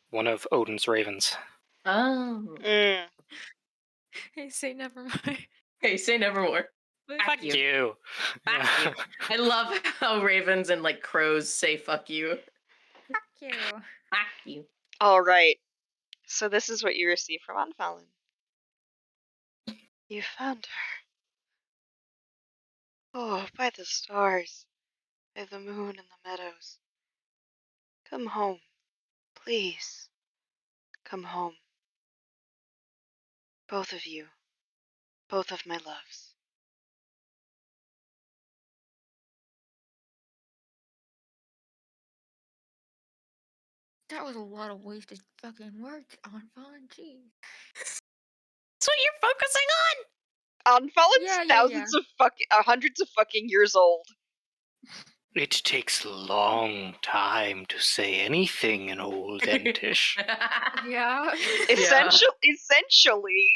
one of Odin's ravens. Oh. Mm. Hey, say never mind. Hey, say nevermore. Fuck you. Fuck you. I love how ravens and crows say fuck you. Fuck you. Fuck you. All right. So this is what you received from Anfallen. You found her. Oh, by the stars, by the moon and the meadows. Come home, please. Come home. Both of you. Both of my loves. That was a lot of wasted fucking work on Fallen. Jeez. That's what you're focusing on. Anfallen's Yeah. hundreds of fucking years old. It takes a long time to say anything in Old Entish. Yeah. Essentially,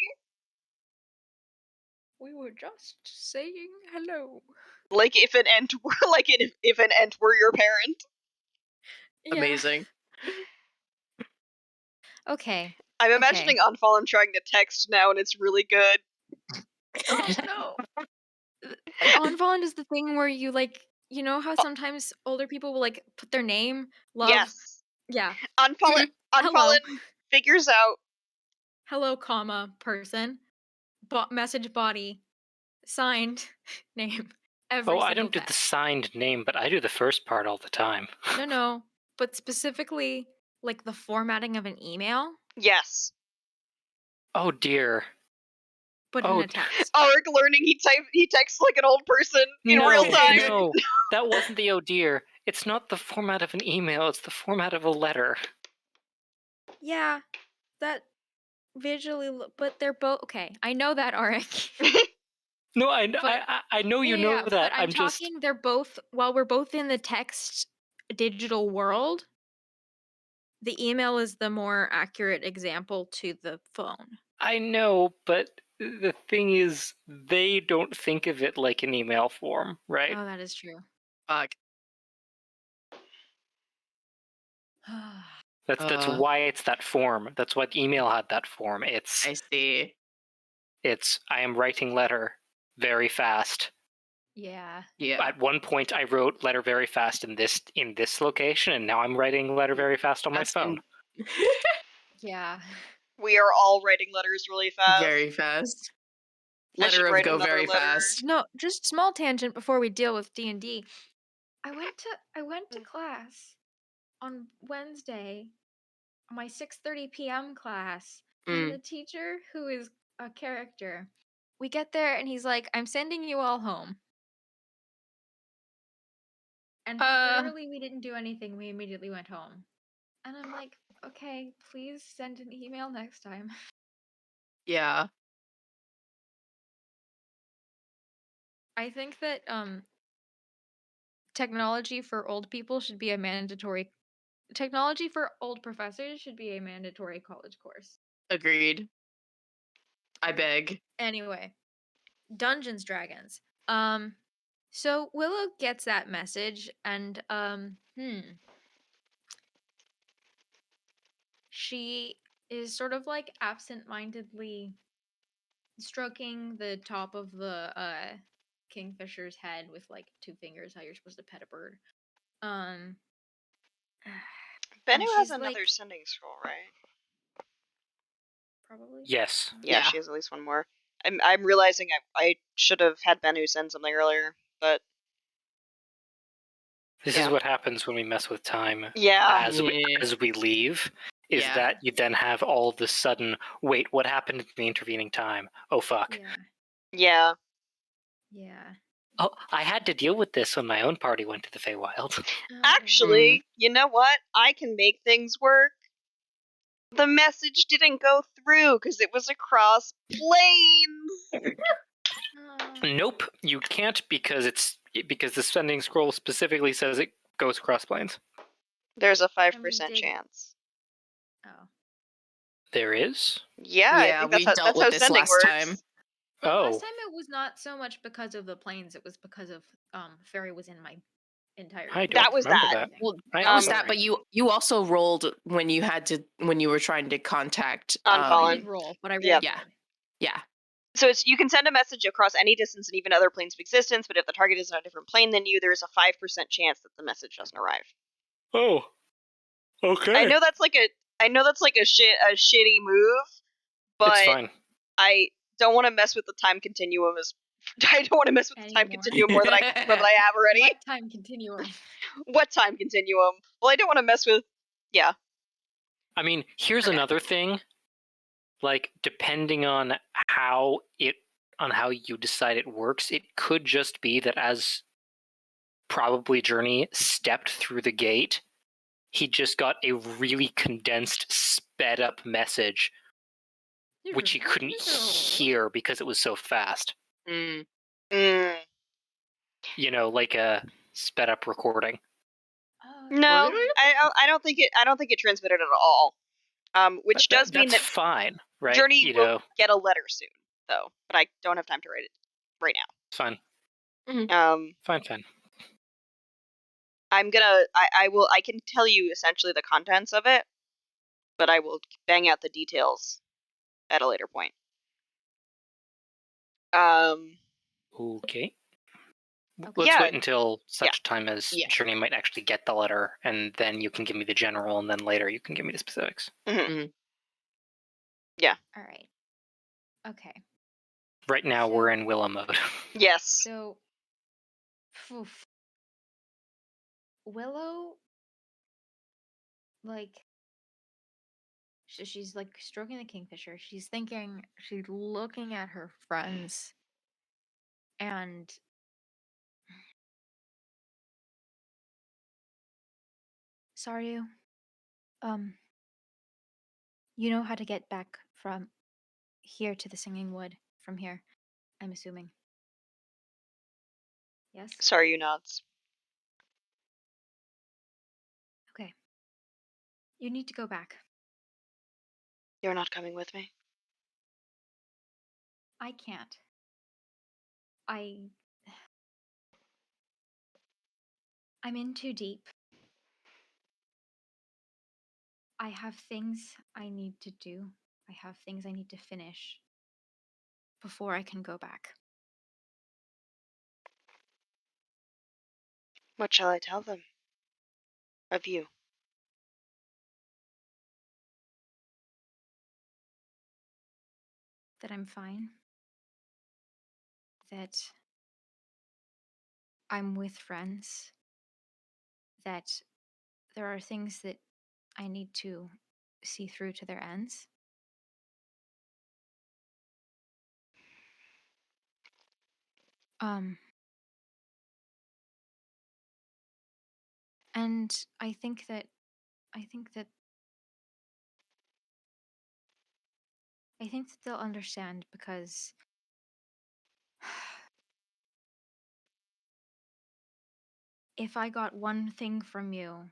We were just saying hello. like if an ent were if an ent were your parent. Yeah. Amazing. Okay. I'm imagining Unfallen trying to text now, and it's really good. Oh no. Unfallen is the thing where you you know how sometimes older people will put their name, love. Yes, Yeah. Unfallen Hello. figures out. Hello, comma, person. Message body. Signed name. Every Oh, I single don't do time. the signed name, but I do the first part all the time. No. But specifically, the formatting of an email, Yes, Oh dear. but in Oh a text. Auric learning he texts like an old person in real time. No, that wasn't the oh dear. It's not the format of an email, it's the format of a letter. Yeah, that visually, but they're both okay. I know that, Arik. No, But- I know you know that. But I'm just talking. They're both while we're both in the text digital world. The email is the more accurate example to the phone. I know, but the thing is, they don't think of it like an email form, right? Oh, that is true. Fuck. That's why it's that form. That's why the email had that form. I see. It's I am writing letter very fast. Yeah. Yeah. At one point, I wrote letter very fast in this location, and now I'm writing letter very fast on my phone. Yeah. We are all writing letters really fast. Very fast. I should Letter of write go another very letter. fast. No, just small tangent before we deal with D&D. I went to class on Wednesday, my 6:30 p.m. class, and the teacher, who is a character, we get there and he's like, "I'm sending you all home." And literally we didn't do anything. We immediately went home. And I'm like, "Okay, please send an email next time." Yeah. I think that technology for old people should be a mandatory technology for old professors should be a mandatory college course. Agreed. I beg. Anyway, Dungeons Dragons. So Willow gets that message and she is sort of absent-mindedly stroking the top of the kingfisher's head with two fingers, how you're supposed to pet a bird. Bennu has she's another sending scroll, right? Probably. Yes. Yeah, Yeah. she has at least one more. I'm realizing I should have had Bennu send something earlier, but This is what happens when we mess with time. yeah. As we leave, is that you then have all of the sudden, wait, what happened in the intervening time? Oh fuck. Yeah. Oh, I had to deal with this when my own party went to the Feywild. Actually, you know what? I can make things work. The message didn't go through because it was across planes. Nope, you can't because the sending scroll specifically says it goes across planes. There's a 5% chance. Oh. There is? Yeah, I think that's how sending works. Time. Last time it was not so much because of the planes, it was because of Fairy was in my entire I don't remember that. Well, that was that, but you also rolled when you were trying to contact Unfallen. I did roll, but I rolled Yeah. So you can send a message across any distance and even other planes of existence, but if the target is on a different plane than you, there is a 5% chance that the message doesn't arrive. Oh. Okay. I know that's like a shitty move, but it's fine. I don't want to mess with the time continuum I don't want to mess with the time continuum more than I have already. What time continuum? What time continuum? Well, I don't want to mess with. Yeah. I mean, here's another thing. Depending on how you decide it works, it could just be that as probably Journey stepped through the gate, he just got a really condensed, sped up message, which he couldn't hear because it was so fast. Mm. You know, like a sped up recording. Oh, No, Really? I don't think it transmitted at all. Which does mean That's that fine, right? Journey You will know, get a letter soon, though. But I don't have time to write it right it's fine. now. Fine. I can tell you essentially the contents of it, but I will bang out the details at a later point. Okay. Okay. Let's Yeah. wait until such time as Yeah. Journey might actually get the letter, and then you can give me the general, and then later you can give me the specifics. All right. Okay. Right now, we're So- in Willow mode. Yes. So, oof. Willow, like, she's like stroking the kingfisher. She's thinking, she's looking at her friends, and Saryu, you know how to get back from here to the Singing Wood from here, I'm assuming. Yes? Sorry, you nods. Okay. You need to go back. You're not coming with me? I can't. I'm in too deep. I have things I need to do. I have things I need to finish before I can go back. What shall I tell them? Of you? That I'm fine. That I'm with friends. That there are things that I need to see through to their ends. And I think that they'll understand because if I got one thing from you,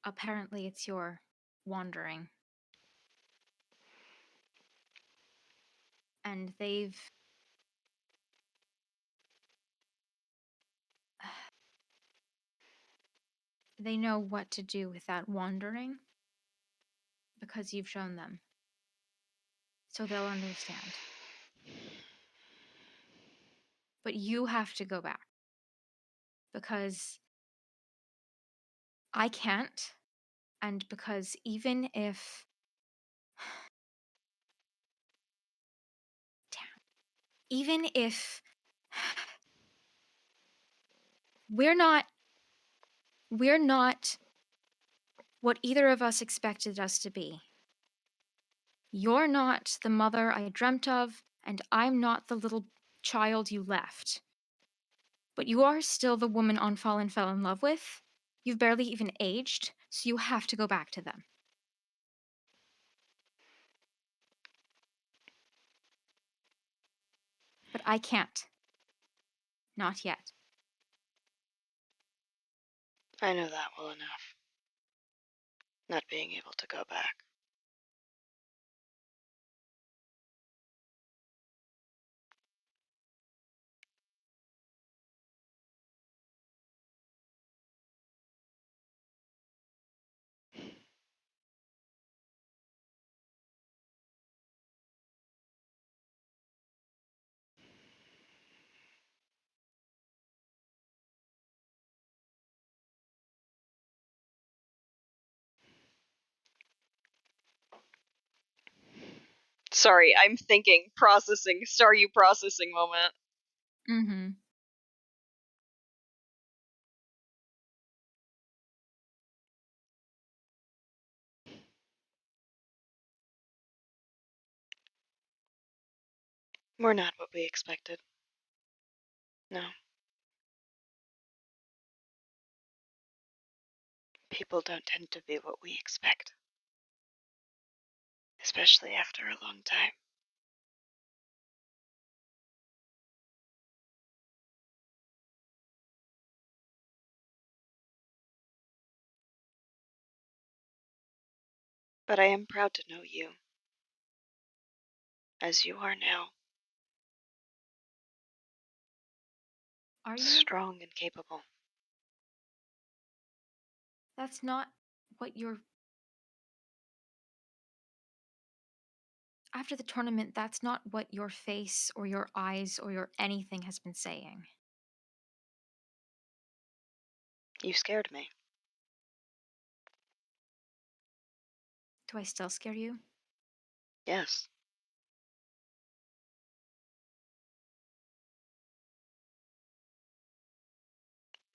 apparently it's your wandering. And they know what to do with that wandering because you've shown them. So they'll understand. But you have to go back because I can't, and because even if we're not what either of us expected us to be. You're not the mother I dreamt of, and I'm not the little child you left. But you are still the woman Onfallen fell in love with. You've barely even aged, so you have to go back to them. But I can't. Not yet. I know that well enough. Not being able to go back. Sorry, I'm thinking, processing, Staryu processing moment. Mm-hmm. We're not what we expected. No. People don't tend to be what we expect. Especially after a long time. But I am proud to know you, as you are now, Are you? strong and capable. That's not what you're. After the tournament, that's not what your face or your eyes or your anything has been saying. You scared me. Do I still scare you? Yes.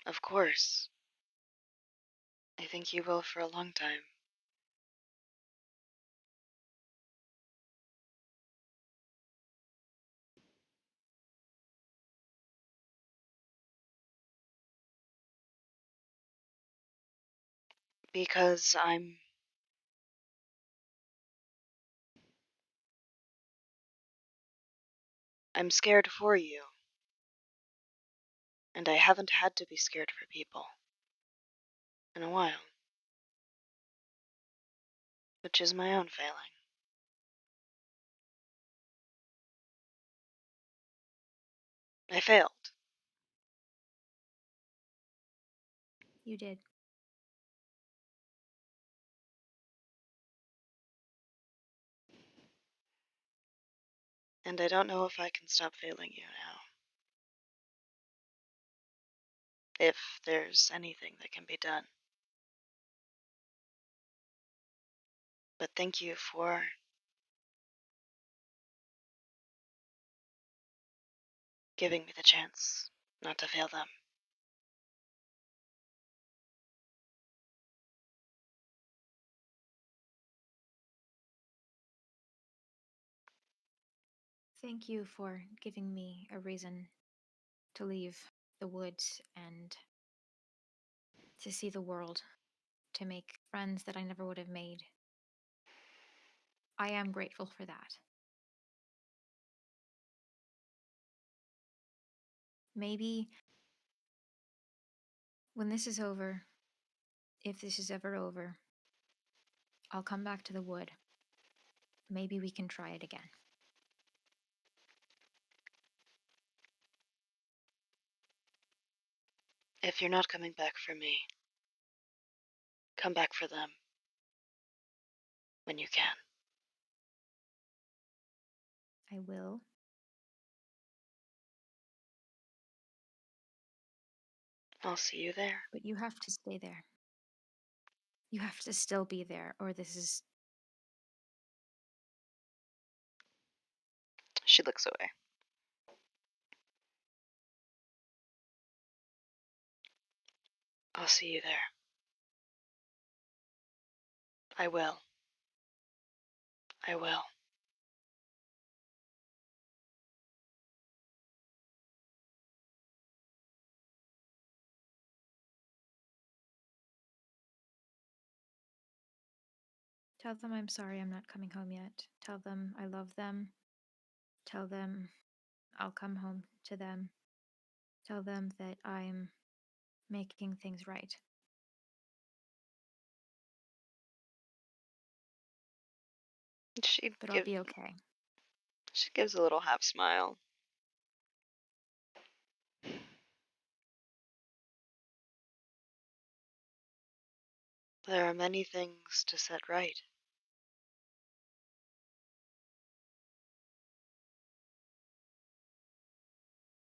Of course. I think you will for a long time. Because I'm scared for you. And I haven't had to be scared for people in a while. Which is my own failing. I failed. You did. And I don't know if I can stop failing you now. If there's anything that can be done. But thank you for giving me the chance not to fail them. Thank you for giving me a reason to leave the woods and to see the world, to make friends that I never would have made. I am grateful for that. Maybe when this is over, if this is ever over, I'll come back to the wood. Maybe we can try it again. If you're not coming back for me, come back for them. When you can. I will. I'll see you there. But you have to stay there. You have to still be there, or this is. She looks away. I'll see you there. I will. I will. Tell them I'm sorry I'm not coming home yet. Tell them I love them. Tell them I'll come home to them. Tell them that I'm making things right. She But I'll gives be okay. a little half smile. There are many things to set right.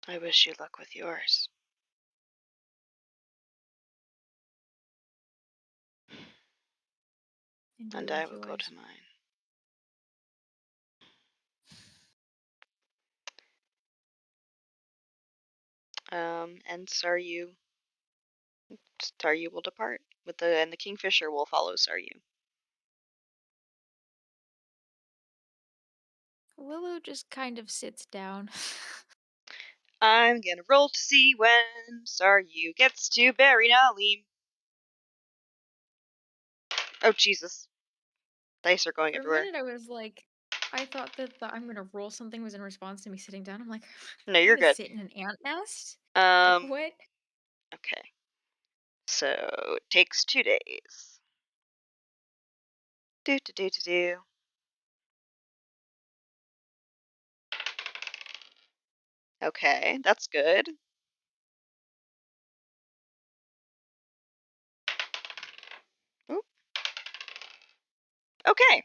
I wish you luck with yours. And you And I with will go yours. to mine. And Saryu will depart. And the Kingfisher will follow Saryu. Willow just kind of sits down. I'm gonna roll to see when Saryu gets to Barry Nalim. Oh Jesus. Dice are going For a everywhere. minute, I was like, I thought that the I'm gonna roll something was in response to me sitting down. I'm like, No, I'm you're gonna good. sit in an ant nest? Like, Um, what? okay. So it takes 2 days. Do do do do do. Okay, that's good. Oop. Okay.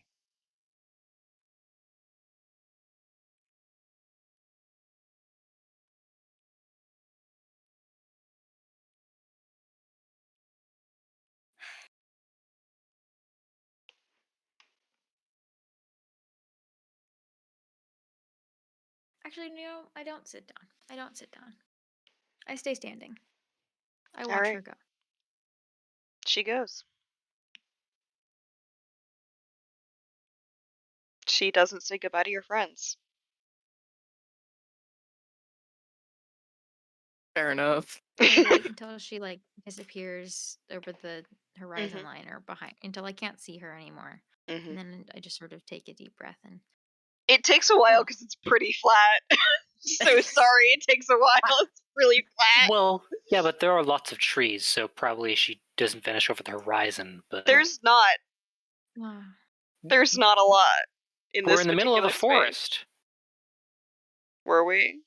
Actually, no, I don't sit down. I don't sit down. I stay standing. I All watch right. her go. She goes. She doesn't say goodbye to your friends. Fair enough. I wait until she like disappears over the horizon Mhm. line or behind until I can't see her anymore. Mhm. And then I just sort of take a deep breath and It takes a while Oh. because it's pretty flat. So sorry, it takes a while. It's really flat. Well, yeah, but there are lots of trees, so probably she doesn't vanish over the horizon. But There's not a lot in we're this in the middle of particular a space. forest. Were we?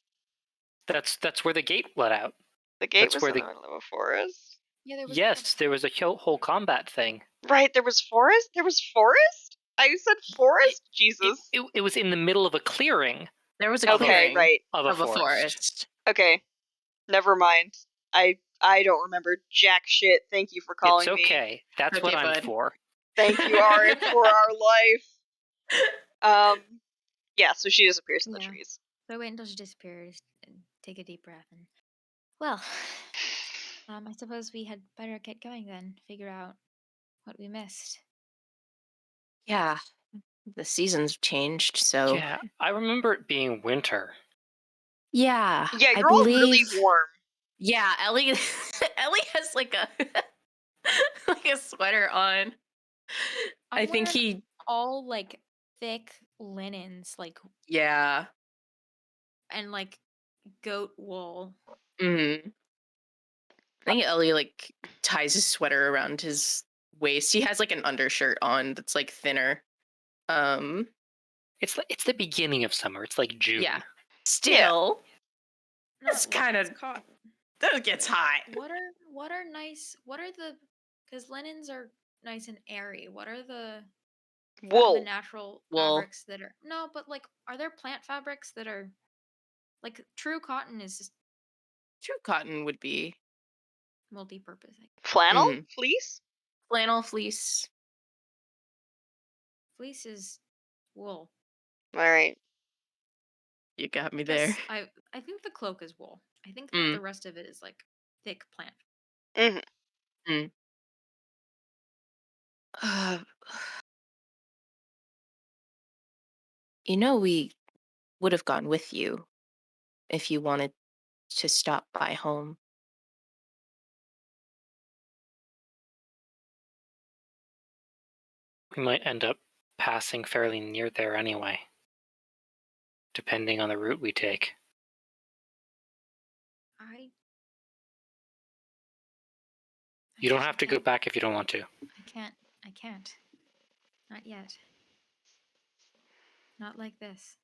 That's where the gate let out. The gate That's was where in the middle of a forest. yeah, there was Yes, there was a whole combat thing. Right, there was forest? There was forest? I said forest? Jesus. It was in the middle of a clearing There was a Okay, clearing right. of a forest. Okay. Never mind. I don't remember jack shit. Thank you for calling It's me. okay. That's what Okay, I'm bud. for. Thank you, Ari, for our life. Yeah, so she disappears in the Yeah. trees. So I wait until she disappears and take a deep breath and well, I suppose we had better get going then. Figure out what we missed. Yeah, the seasons changed, so Yeah, I remember it being winter. yeah. Yeah, I you're all really believe. warm. Yeah, Ellie. Ellie has like a like a sweater on. I think wearing he. all like thick linens, like Yeah. and like goat wool. Mm. I think Ellie like ties his sweater around his waist. He has like an undershirt on that's like thinner. It's the beginning of summer. It's like June. Yeah. Still, it's Not kind of it's cotton. that gets hot. What are nice? What are the? Because linens are nice and airy. What are the Wool. natural Wool. fabrics that are no? But like, are there plant fabrics that are like true cotton is just True cotton would be multi-purpose. Flannel? Mhm. Fleece? flannel, fleece. Fleece is wool. Alright. You got me I there. guess I think the cloak is wool. I think that the rest of it is like thick plant. Mm-hmm. You know, we would have gone with you if you wanted to stop by home. We might end up passing fairly near there anyway, depending on the route we take. You don't have to go back if you don't want to. I can't. Not yet. Not like this.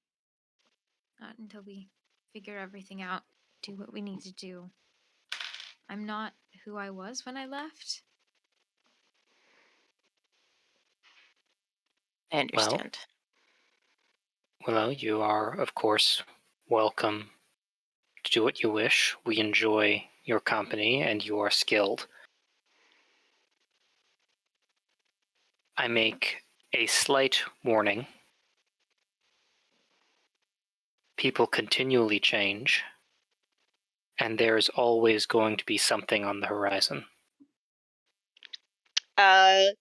Not until we figure everything out, do what we need to do. I'm not who I was when I left. I understand. Well, you are, of course, welcome to do what you wish. We enjoy your company and you are skilled. I make a slight warning. People continually change, and there's always going to be something on the horizon. Yeah.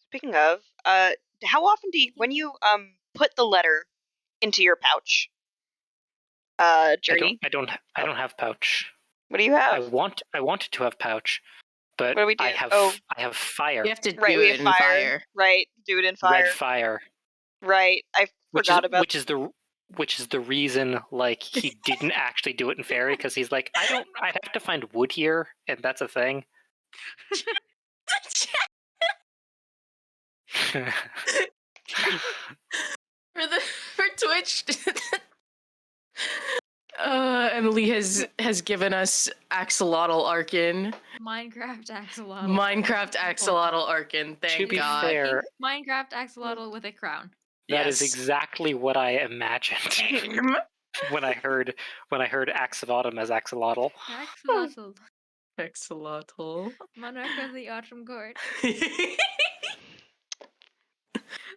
Speaking of, how often do you, when you put the letter into your pouch, Journey? I don't have pouch. What do you have? I wanted to have pouch, but What do we do? I have fire. You have to Right, do we it have in fire. fire. Right, do it in fire. Red fire. Right, I forgot about. Which is the reason like he didn't actually do it in fairy, because he's like, I have to find wood here, and that's a thing. For Twitch. Emily has given us Axolotl Arkin. Minecraft axolotl. Minecraft Axolotl Arkin. To Thank be God. fair, Minecraft axolotl with a crown. that is Yes. exactly what I imagined when I heard Axolotl as Axolotl. Axolotl. Axolotl. Monarch of the autumn court.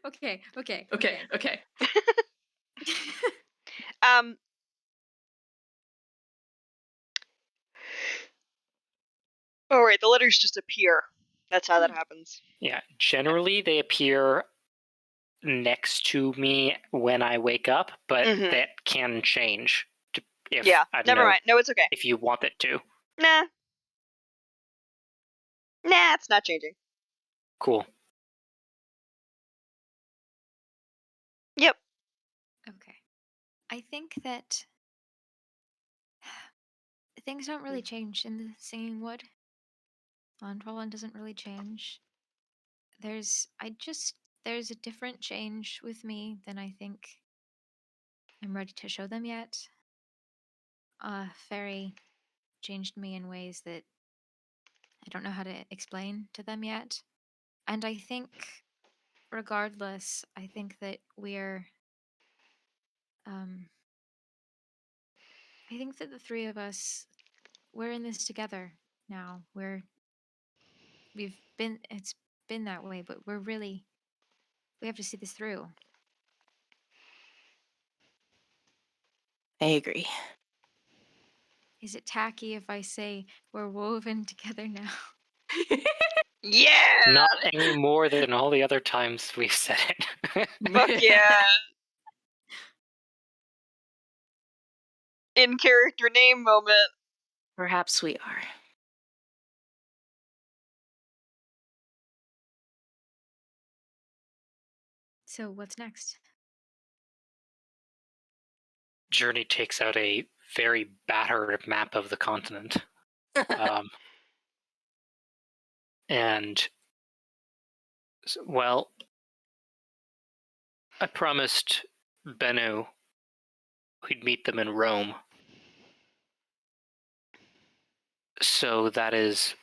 Okay. Okay. Um. Oh right, the letters just appear. That's how that happens. Yeah, generally they appear next to me when I wake up, but Mhm. that can change if Yeah. I don't Never know mind. No, it's okay. if you want it to. Nah. Nah, it's not changing. Cool. Yep. Okay. I think that things don't really change in the Singing Wood. Unfallen doesn't really change. There's a different change with me than I think I'm ready to show them yet. Fairy changed me in ways that I don't know how to explain to them yet. And I think, regardless, I think that I think that the three of us, we're in this together now. It's been that way, but we have to see this through. I agree. Is it tacky if I say we're woven together now? Yeah. Not any more than all the other times we've said it. Fuck yeah. In character name moment. Perhaps we are. So what's next? Journey takes out a very battered map of the continent. And, well, I promised Bennu we'd meet them in Rome. So that is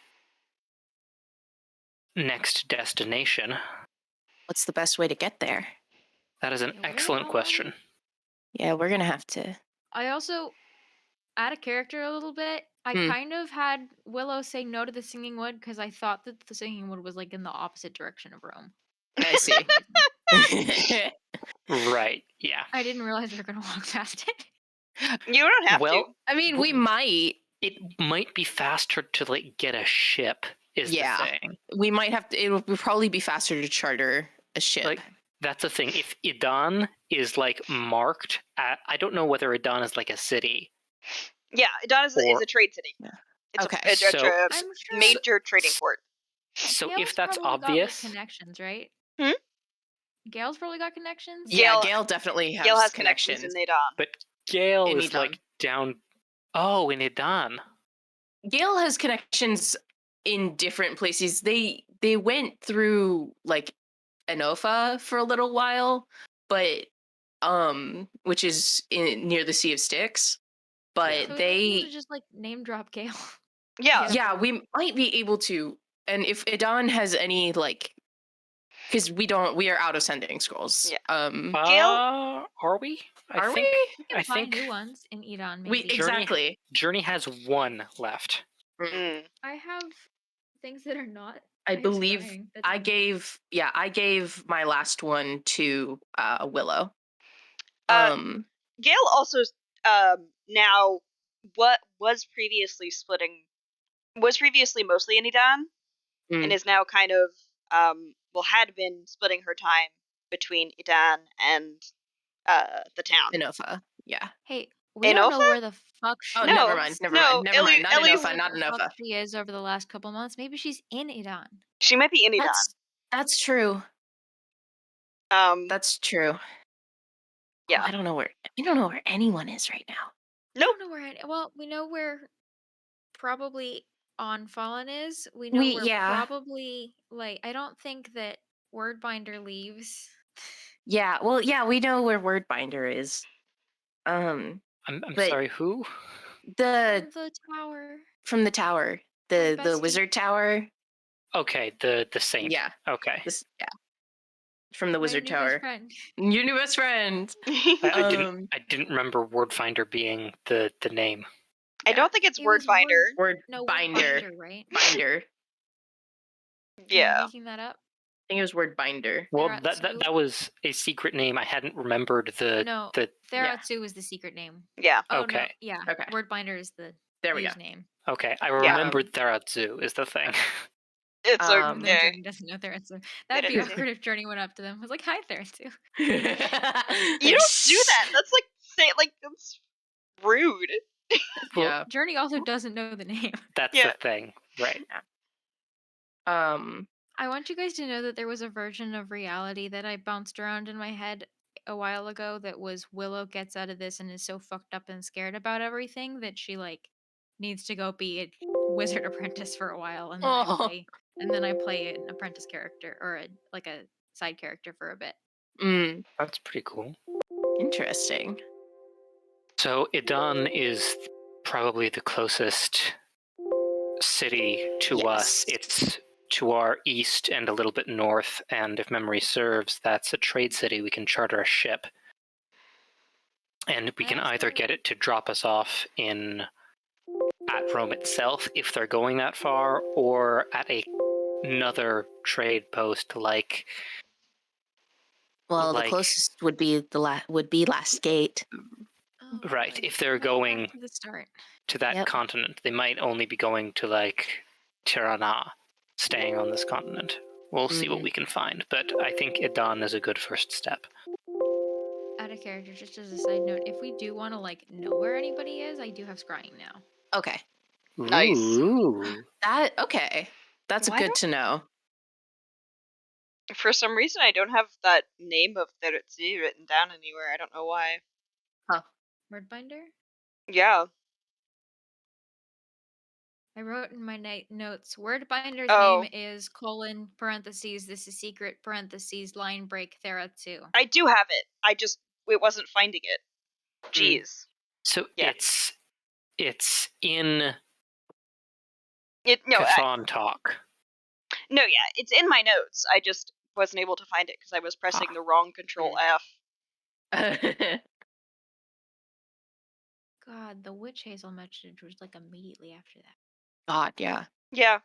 next destination. What's the best way to get there? That is an Yeah, where the excellent hell are question. Yeah, we're gonna have to. I also, out of character a little bit, I kind of had Willow say no to the Singing Wood because I thought that the Singing Wood was like in the opposite direction of Rome. I see. Right, yeah. I didn't realize we were going to walk past it. You don't have to. Well, I mean, we might. it might be faster to like get a ship, is the thing. We might have to. It would probably be faster to charter a ship. Like, that's the thing. If Idan is like marked at, I don't know whether Idan is like a city. Yeah, Idon is a trade city. Yeah. It's Okay. a I'm sure major trading port. So Gale's if that's probably got, obvious, like, connections, right? Hmm? Gale's probably got connections. Yeah, Gale- Gale definitely has, Gale has connections. connections in Idon. but Gale In is Idan. like down. Oh, in Idan. Gale has connections in different places. They went through like Enofa for a little while, but which is near the Sea of Styx. But So we might be able they to just like name drop Gale. Yeah. yeah, we might be able to. And if Idan has any like, because we are out of sending scrolls. Yeah. Are we? Are we? We can find new ones in Edon, maybe. Exactly. Journey has one left. Mm. I have things that are not. I believe expiring. That's I gave my last one to Willow. Gale also now what was previously mostly in Idon and is now kind of had been splitting her time between Idon and the town. Enofa. Yeah. Hey, we don't know Enofa? where the fuck she Oh, No, never mind. no, Ellie- Not Ellie's- Enofa. Not where the fuck Enofa. she is over the last couple months. Maybe she's in Idon. She might be in Idon. That's true. That's true. Yeah. Oh, I don't know where. We don't know where anyone is right now. Nope. We don't know where. Well, we know where probably On Fallen is. We know We- where yeah. probably like I don't think that Wordbinder leaves. Yeah, well, yeah, we know where Wordbinder is. I'm but sorry, who? the The tower. from the tower, My the bestie. wizard tower. Okay, the saint. Yeah, Okay. yeah, from the My wizard new best tower. friend. Your new best friend. I didn't remember Wordfinder being the name. I don't think it's It was Wordbinder. No, Wordbinder. Wordbinder, right? Binder. Am I Yeah. making that up? I think it was Wordbinder. Well, Theratsu? that was a secret name. I hadn't remembered No, the. Theratsu was the secret name. Yeah. Oh, no, Okay. yeah. Okay. Wordbinder is the There we go. username. Okay, I Yeah. remembered Theratsu is the thing. It's Even though okay. Journey doesn't know Theratsu. That'd be didn't- awkward if Journey went up to them and was like, "Hi, Theratsu." You don't do that. That's that's rude. Yeah. Journey also doesn't know the name. That's Yeah. the thing, right? I want you guys to know that there was a version of reality that I bounced around in my head a while ago that was Willow gets out of this and is so fucked up and scared about everything that she needs to go be a wizard apprentice for a while, and then I play an apprentice character or a side character for a bit. That's pretty cool. Interesting. So Idan is probably the closest city to us. It's to our east and a little bit north, and if memory serves, that's a trade city. We can charter a ship, and we can either get it to drop us off at Rome itself if they're going that far, or at another trade post like. Well, the closest would be Last Gate. Oh, Right, boy. if they're Back going to the start. to that continent, they might only be going to Tirana, staying on this continent. We'll see what we can find, but I think Idan is a good first step. Out of character, just as a side note, if we do want to know where anybody is, I do have scrying now. Okay. Nice. Ooh. That's Why good to know. For some reason, I don't have that name of Theratsu written down anywhere. I don't know why. Huh. Wordbinder? Yeah. I wrote in my notes, Wordbinder's Oh. name is : parentheses, this is secret, parentheses, line break, Theratsu. I do have it. It wasn't finding it. Jeez. So Yeah. it's in No, Chthon talk. No, yeah, it's in my notes. I just wasn't able to find it because I was pressing the wrong Control F. God, the witch hazel message was immediately after that. God, yeah. Yeah.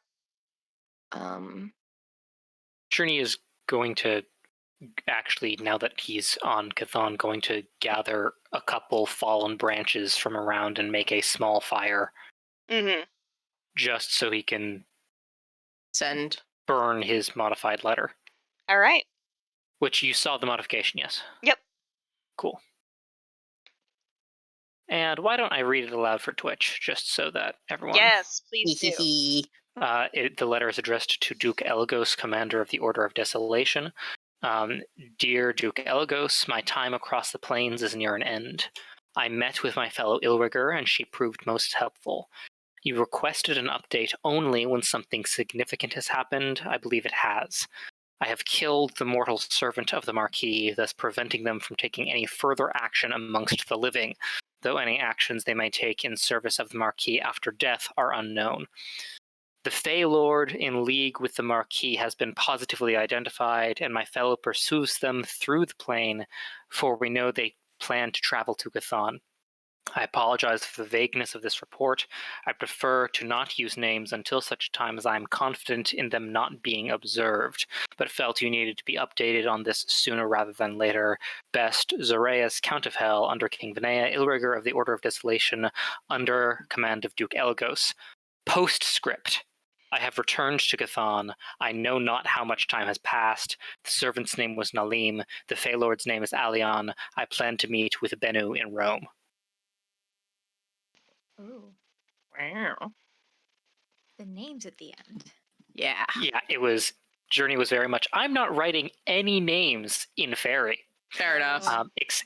Journey is going to actually, now that he's on Chthon, going to gather a couple fallen branches from around and make a small fire. Mm-hmm. Just so he can burn his modified letter. All right. Which you saw the modification, yes? Yep. Cool. And why don't I read it aloud for Twitch, just so that everyone... Yes, please do. The letter is addressed to Duke Elagos, Commander of the Order of Desolation. Dear Duke Elagos, my time across the plains is near an end. I met with my fellow Illrigger, and she proved most helpful. You requested an update only when something significant has happened. I believe it has. I have killed the mortal servant of the Marquis, thus preventing them from taking any further action amongst the living, though any actions they may take in service of the Marquis after death are unknown. The Fey Lord in league with the Marquis has been positively identified, and my fellow pursues them through the plain, for we know they plan to travel to Chthon. I apologize for the vagueness of this report. I prefer to not use names until such time as I am confident in them not being observed, but felt you needed to be updated on this sooner rather than later. Best, Zoraeus, Count of Hell, under King Vinea, Illrigger of the Order of Desolation, under command of Duke Elagos. Postscript. I have returned to Chthon. I know not how much time has passed. The servant's name was Nalim. The Fey Lord's name is Alion. I plan to meet with Bennu in Rome. Ooh. Wow. The names at the end. Yeah. Yeah, Journey was very much, I'm not writing any names in Fairy. Fair enough.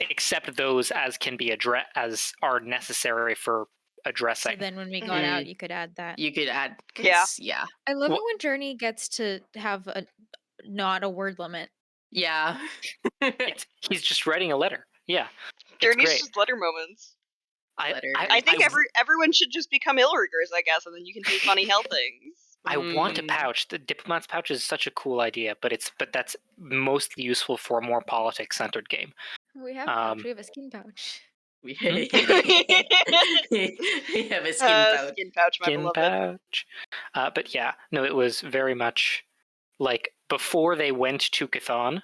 Except those as can be as are necessary for addressing. So then when we got out, you could add that. You could add, yeah. I love it when Journey gets to have not a word limit. Yeah. He's just writing a letter. Yeah, There it's needs great. just letter moments. Letters. I think everyone should just become Illriggers, I guess, and then you can do funny hell things. I want a pouch. The diplomat's pouch is such a cool idea, but that's mostly useful for a more politics-centered game. We have a pouch. We have a skin pouch. We have a skin pouch. Skin pouch, my Skin beloved. pouch. But yeah, no, it was very much like before they went to Chthon.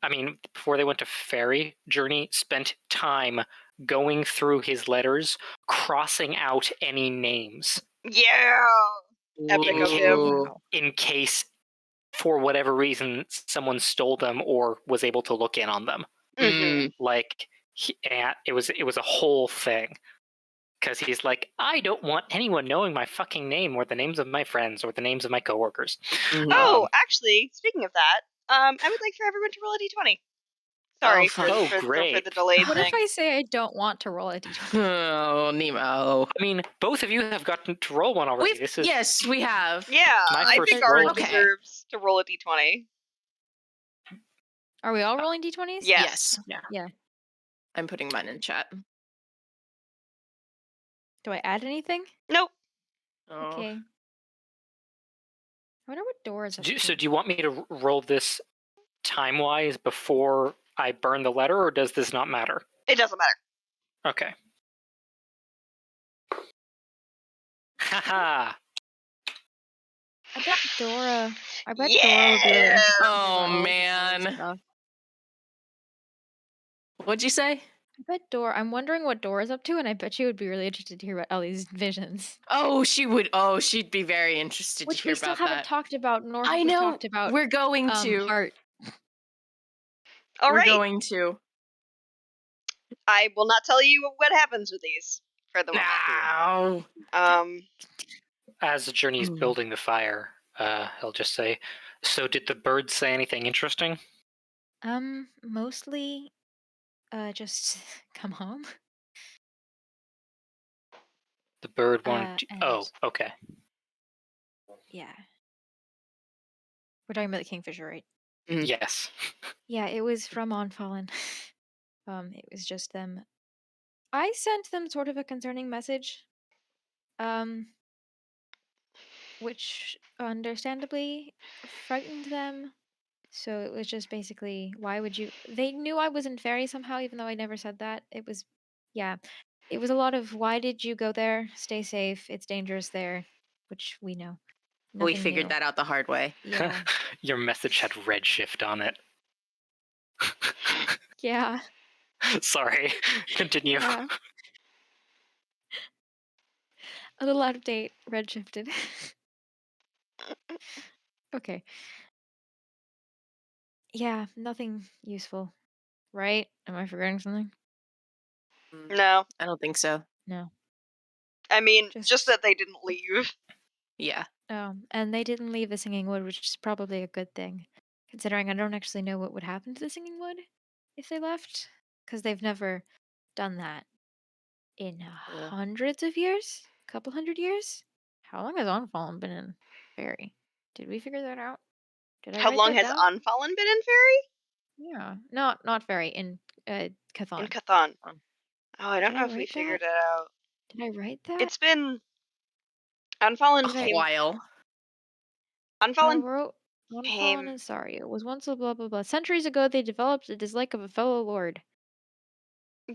I mean, before they went to Fairy Journey, spent time going through his letters, crossing out any names. Yeah! Epic of him. Ooh. In case, for whatever reason, someone stole them or was able to look in on them. Mhm. Like, it was a whole thing. Because he's like, I don't want anyone knowing my fucking name or the names of my friends or the names of my coworkers. Oh, actually, speaking of that, I would like for everyone to roll a d20. Sorry for great. the delayed What thing. if I say I don't want to roll a d20? Oh, Nemo. I mean, both of you have gotten to roll one already. Yes, we have. Yeah, My I first think roll. Art Okay. deserves to roll a d20. Are we all rolling d20s? Yes. Yeah. I'm putting mine in chat. Do I add anything? Nope. Oh. Okay. I wonder what door is up So to. do you want me to roll this time-wise before I burn the letter, or does this not matter? It doesn't matter. Okay. Haha. I bet Dora would be really Yeah! interested to hear Oh, about all the man. stuff. What'd you say? I bet I'm wondering what Dora's up to, and I bet she would be really interested to hear about Ellie's visions. Oh, she would. Oh, she'd be very interested Which to hear we still about haven't that. talked about, nor I have we know. talked about We're going to. Heart. All We're right. going to. I will not tell you what happens with these for the moment. No. As the journey is Hmm. building the fire, he'll just say, so did the birds say anything interesting? Mostly, just come home. The bird wanted to... and- Oh, okay. Yeah. We're talking about the Kingfisher, right? Yes. Yeah, it was from Onfallen. It was just them. I sent them sort of a concerning message. Which understandably frightened them. So it was just basically, why would you? They knew I was in Fairy somehow, even though I never said that. It was, yeah. It was a lot of, why did you go there? Stay safe. It's dangerous there, which we know. We Nothing figured new. that out the hard way. Yeah. Your message had redshift on it. Yeah. Sorry. Continue. Yeah. A little out of date. Redshifted. Okay. Yeah, nothing useful. Right? Am I forgetting something? No. I don't think so. No. I mean, just Just- that they didn't leave. Yeah. And they didn't leave the Singing Wood, which is probably a good thing, considering I don't actually know what would happen to the Singing Wood if they left, because they've never done that in hundreds of years, a couple hundred years. How long has Onfallen been in Fairy? Did we figure that out? Did I How write long that has down? Unfallen been in Fairy? Yeah, not Fairy, in Chthon. In Chthon. Oh, I don't Did know I if we write figured that? it out. Did I write that? It's been Unfallen A came. while. I Unfallen wrote Onfallen came. and Sorry. It was once a blah blah blah. Centuries ago, they developed a dislike of a fellow lord.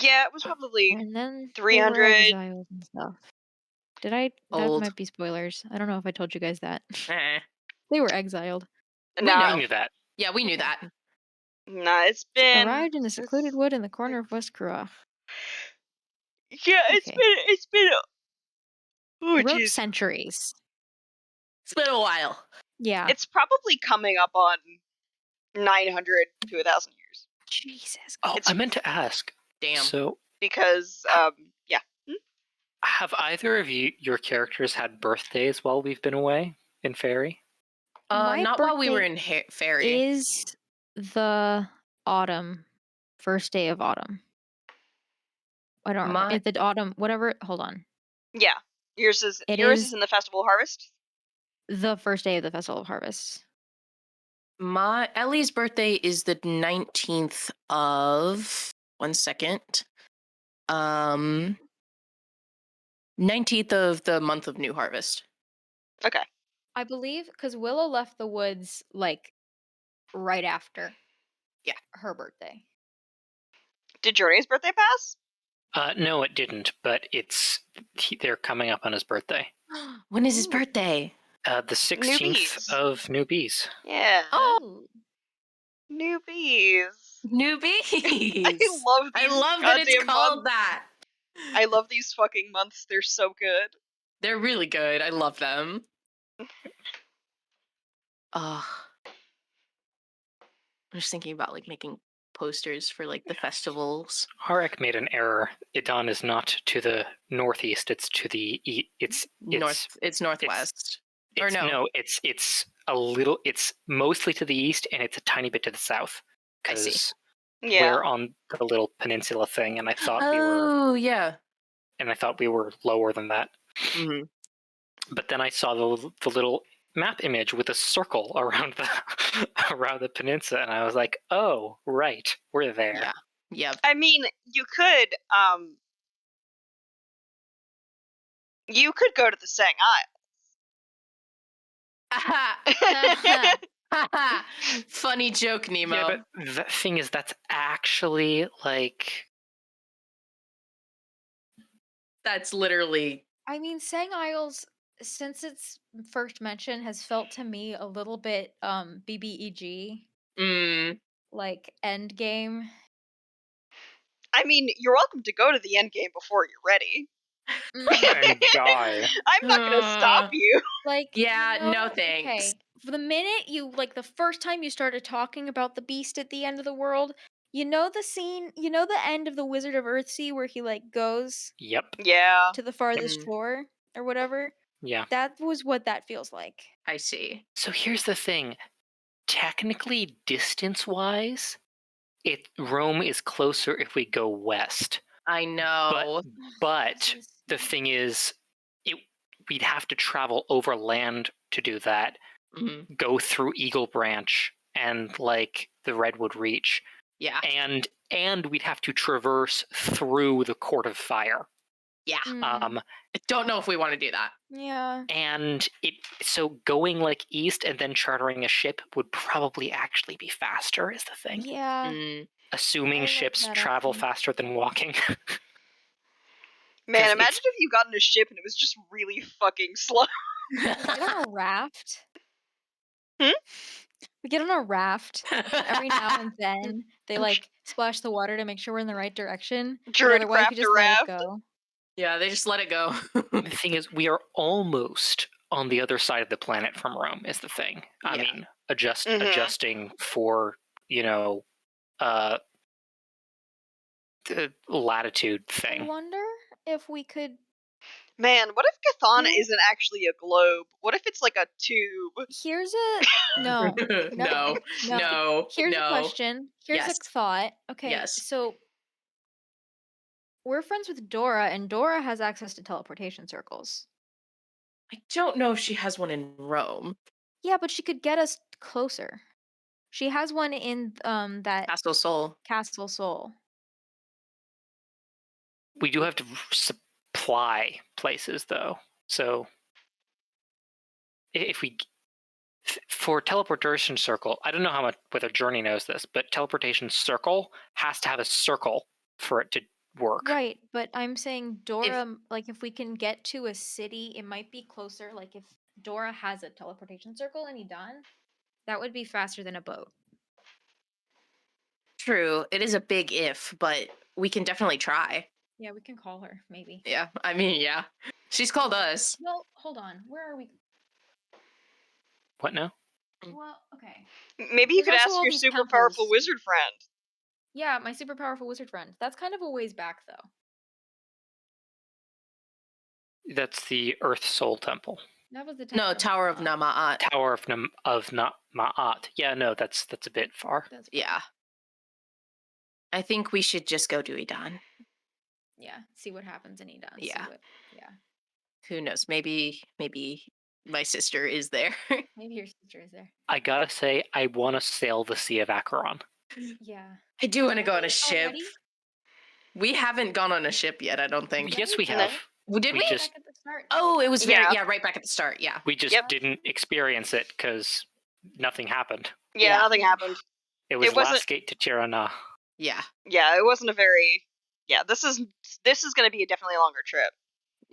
Yeah, it was probably And then 300. they were exiled and stuff. Did I? That Old. might be spoilers. I don't know if I told you guys that. Eh. They were exiled. We No, We knew that. Yeah, we knew Okay. that. no, it's been. Arrived in a secluded wood in the corner of West Kurach. Yeah, it's Okay. been. It's been. Oh, I wrote jeez. centuries. It's been a while. Yeah. It's probably coming up on 900 to 1,000 years. Jesus. Oh, It's- I meant to ask. Damn. So, Because, yeah. have either of your characters had birthdays while we've been away in Fairy? My Not while we were birthday in Fairy. Is the autumn, first day of autumn. I don't remember. It's the autumn, whatever. Hold on. Yeah. Yours is It yours is- is in the Festival of Harvest? The first day of the Festival of Harvest. Ellie's birthday is the 19th of 1 second. 19th of the month of New Harvest. Okay. I believe because Willow left the woods like right after. Yeah. Her birthday. Did Journey's birthday pass? No, it didn't, but they're coming up on his birthday. When is his Ooh. birthday? The 16th Newbies. of Newbies. Yeah. Oh, Ooh. Newbies. newbies! I love I these love that it's goddamn called months. that. I love these fucking months. They're so good. They're really good. I love them. I'm just thinking about like making posters for like the festivals. Harek made an error. Idon is not to the northeast. It's to the it's Northwest. Or it's no. no. It's a little. It's mostly to the east, and it's a tiny bit to the south. I see. Because Yeah. we're on the little peninsula thing, and I thought yeah. we were lower than that. Mm-hmm. But then I saw the little map image with a circle around the peninsula, and I was like, oh, right, we're there. Yeah. Yep. I mean, you could go to the Sang Isle. Funny joke, Nemo. Yeah, but the thing is, that's actually like That's literally. I mean, Sang Isles, since its first mention, has felt to me a little bit BBEG, like Endgame. I mean, you're welcome to go to the end game before you're ready. and die. I'm not gonna stop you. Like, Yeah, you know, no thanks. Okay, for the minute you the first time you started talking about the beast at the end of the world, you know the scene, you know the end of the Wizard of Earthsea where he like goes Yep. Yeah. to the farthest shore or whatever. Yeah. That was what that feels like. I see. So here's the thing. Technically, distance-wise, Rome is closer if we go west. I know. But the thing is, we'd have to travel over land to do that. Mm-hmm. Go through Eagle Branch and like the Redwood Reach. Yeah. And we'd have to traverse through the Court of Fire. Yeah. Mm. I don't know if we want to do that. Yeah. And so going like east and then chartering a ship would probably actually be faster, is the thing. Yeah. Assuming I like ships that travel option. faster than walking. Man, 'Cause imagine if you got in a ship and it was just really fucking slow. We get on a raft. Hmm? We get on a raft. Every now and then they like splash the water to make sure we're in the right direction. But Druid otherwise, we craft a just let it raft. go. Yeah, they just let it go. The thing is, we are almost on the other side of the planet from Rome, is the thing. I Yeah. mean, adjusting for, the latitude I thing. wonder if we could. Man, what if Chthon Do- isn't actually a globe? What if it's like a tube? Here's a no. No. Here's a question. Here's Yes. a thought. Okay, Yes. so we're friends with Dora, and Dora has access to teleportation circles. I don't know if she has one in Rome. Yeah, but she could get us closer. She has one in that Castle Soul. Castle Soul. We do have to supply places, though. So if we for teleportation circle, I don't know how much whether Journey knows this, but teleportation circle has to have a circle for it to work. Right, but I'm saying Dora, like if we can get to a city, it might be closer. Like if Dora has a teleportation circle and Edan, that would be faster than a boat. True. It is a big if, but we can definitely try. Yeah, we can call her, maybe. Yeah. I mean, yeah. She's called us. Well, hold on. Where are we? What now? Well, okay. Maybe you There's could also ask all your these super powerful temples. wizard friend. Yeah, my super powerful wizard friend. That's kind of a ways back, though. That's the Earth Soul Temple. That was the No, Tower of Namaat. Tower of Namaat. Yeah, no, that's a bit far. Yeah. I think we should just go to Edan. Yeah, see what happens in Edan. Yeah. Yeah. Who knows? Maybe my sister is there. Maybe your sister is there. I gotta say, I want to sail the Sea of Acheron. Yeah. I do want to go on a Really? ship. Already? We haven't gone on a ship yet, I don't think. Yes, we No. have. Did we? just Back at the start. Oh, it was Yeah. right back at the start. Yeah. we just Yep. didn't experience it because nothing happened. Yeah, Yeah. nothing happened. It was wasn't- last gate to Tirana. Yeah. Yeah, it wasn't a very. Yeah, this is going to be definitely a longer trip.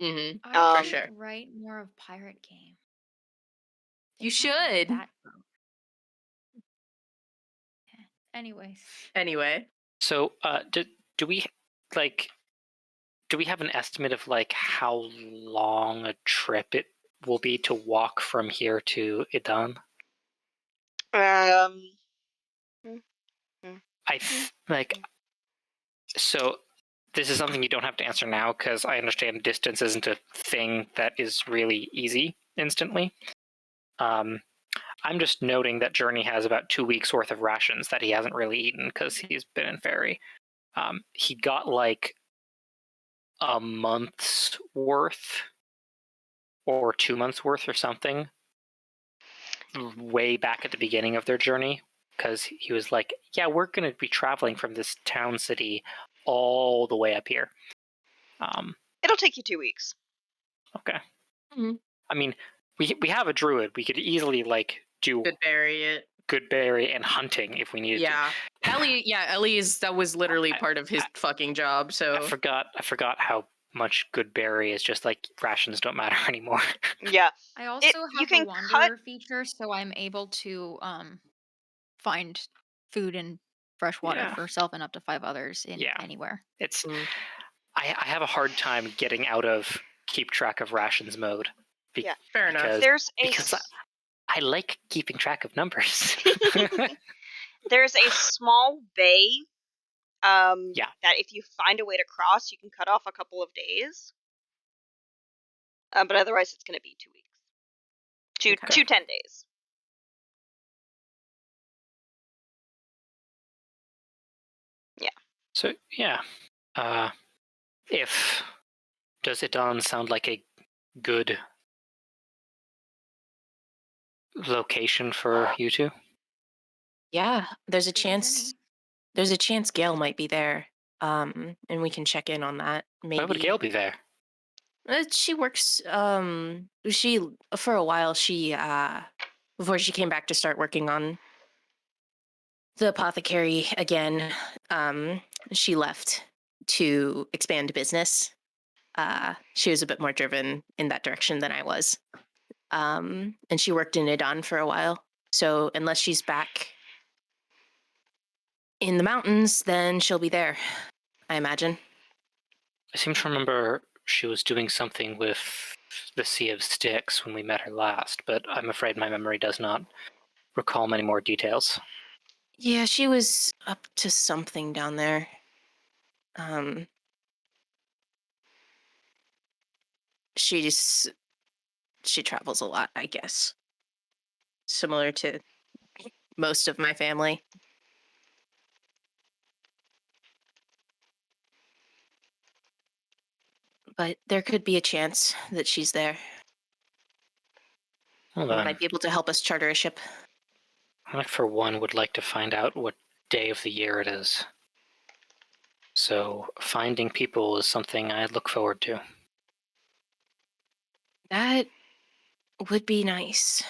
Mm-hmm. I For should sure. write more of pirate game. You It's not should. that broke. Yeah. Anyways. Anyway. So, do we like? Do we have an estimate of like how long a trip it will be to walk from here to Idan? Um. So this is something you don't have to answer now because I understand distance isn't a thing that is really easy instantly. I'm just noting that Journey has about 2 weeks worth of rations that he hasn't really eaten because he's been in ferry. He got like a month's worth or 2 months worth or something way back at the beginning of their journey because he was like, yeah, we're going to be traveling from this town city all the way up here. It'll take you 2 weeks. Okay. Mhm. I mean, we have a druid. We could easily like do Could bury it. good berry and hunting if we needed Yeah. Ellie that was literally part of his fucking job, to. so I forgot how much good berry is just like rations don't matter anymore. Yeah. I also you have can a wanderer feature, so I'm able to find food and fresh water Yeah. for self and up to 5 others in Yeah. anywhere. It's Mm. I have a hard time getting out of keep track of rations mode. Yeah. fair enough. Because, There's a because I like keeping track of numbers. there's a small bay. Yeah. That if you find a way to cross, you can cut off a couple of days. But otherwise, it's going to be 2 weeks. Okay. 10 days. Yeah. So yeah. If does Idan sound like a good location for you two? Yeah, there's a Good to chance me. Gail might be there. And we can check in on that. Maybe. Why would Gail be there? She works she for a while she before she came back to start working on the apothecary again, she left to expand business. She was a bit more driven in that direction than I was. And she worked in Idan for a while. So unless she's back in the mountains, then she'll be there, I imagine. I seem to remember she was doing something with the Sea of Styx when we met her last, but I'm afraid my memory does not recall many more details. Yeah, she was up to something down there. She travels a lot, I guess. Similar to most of my family. But there could be a chance that she's there. Well She then, might be able to help us charter a ship. I for one would like to find out what day of the year it is. So finding people is something I look forward to. That would be nice.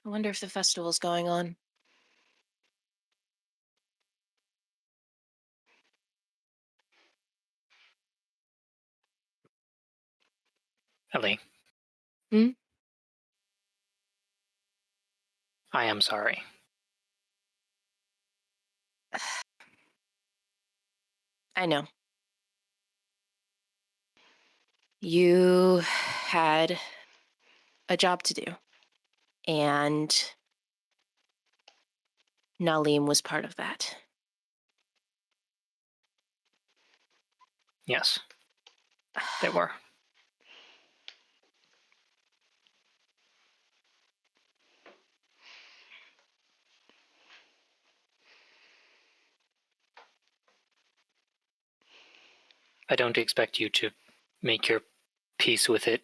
I wonder if the festival's going on. Ellie. Hmm? I am sorry. I know. You had a job to do. And Nalim was part of that. Yes, they were. I don't expect you to make your peace with it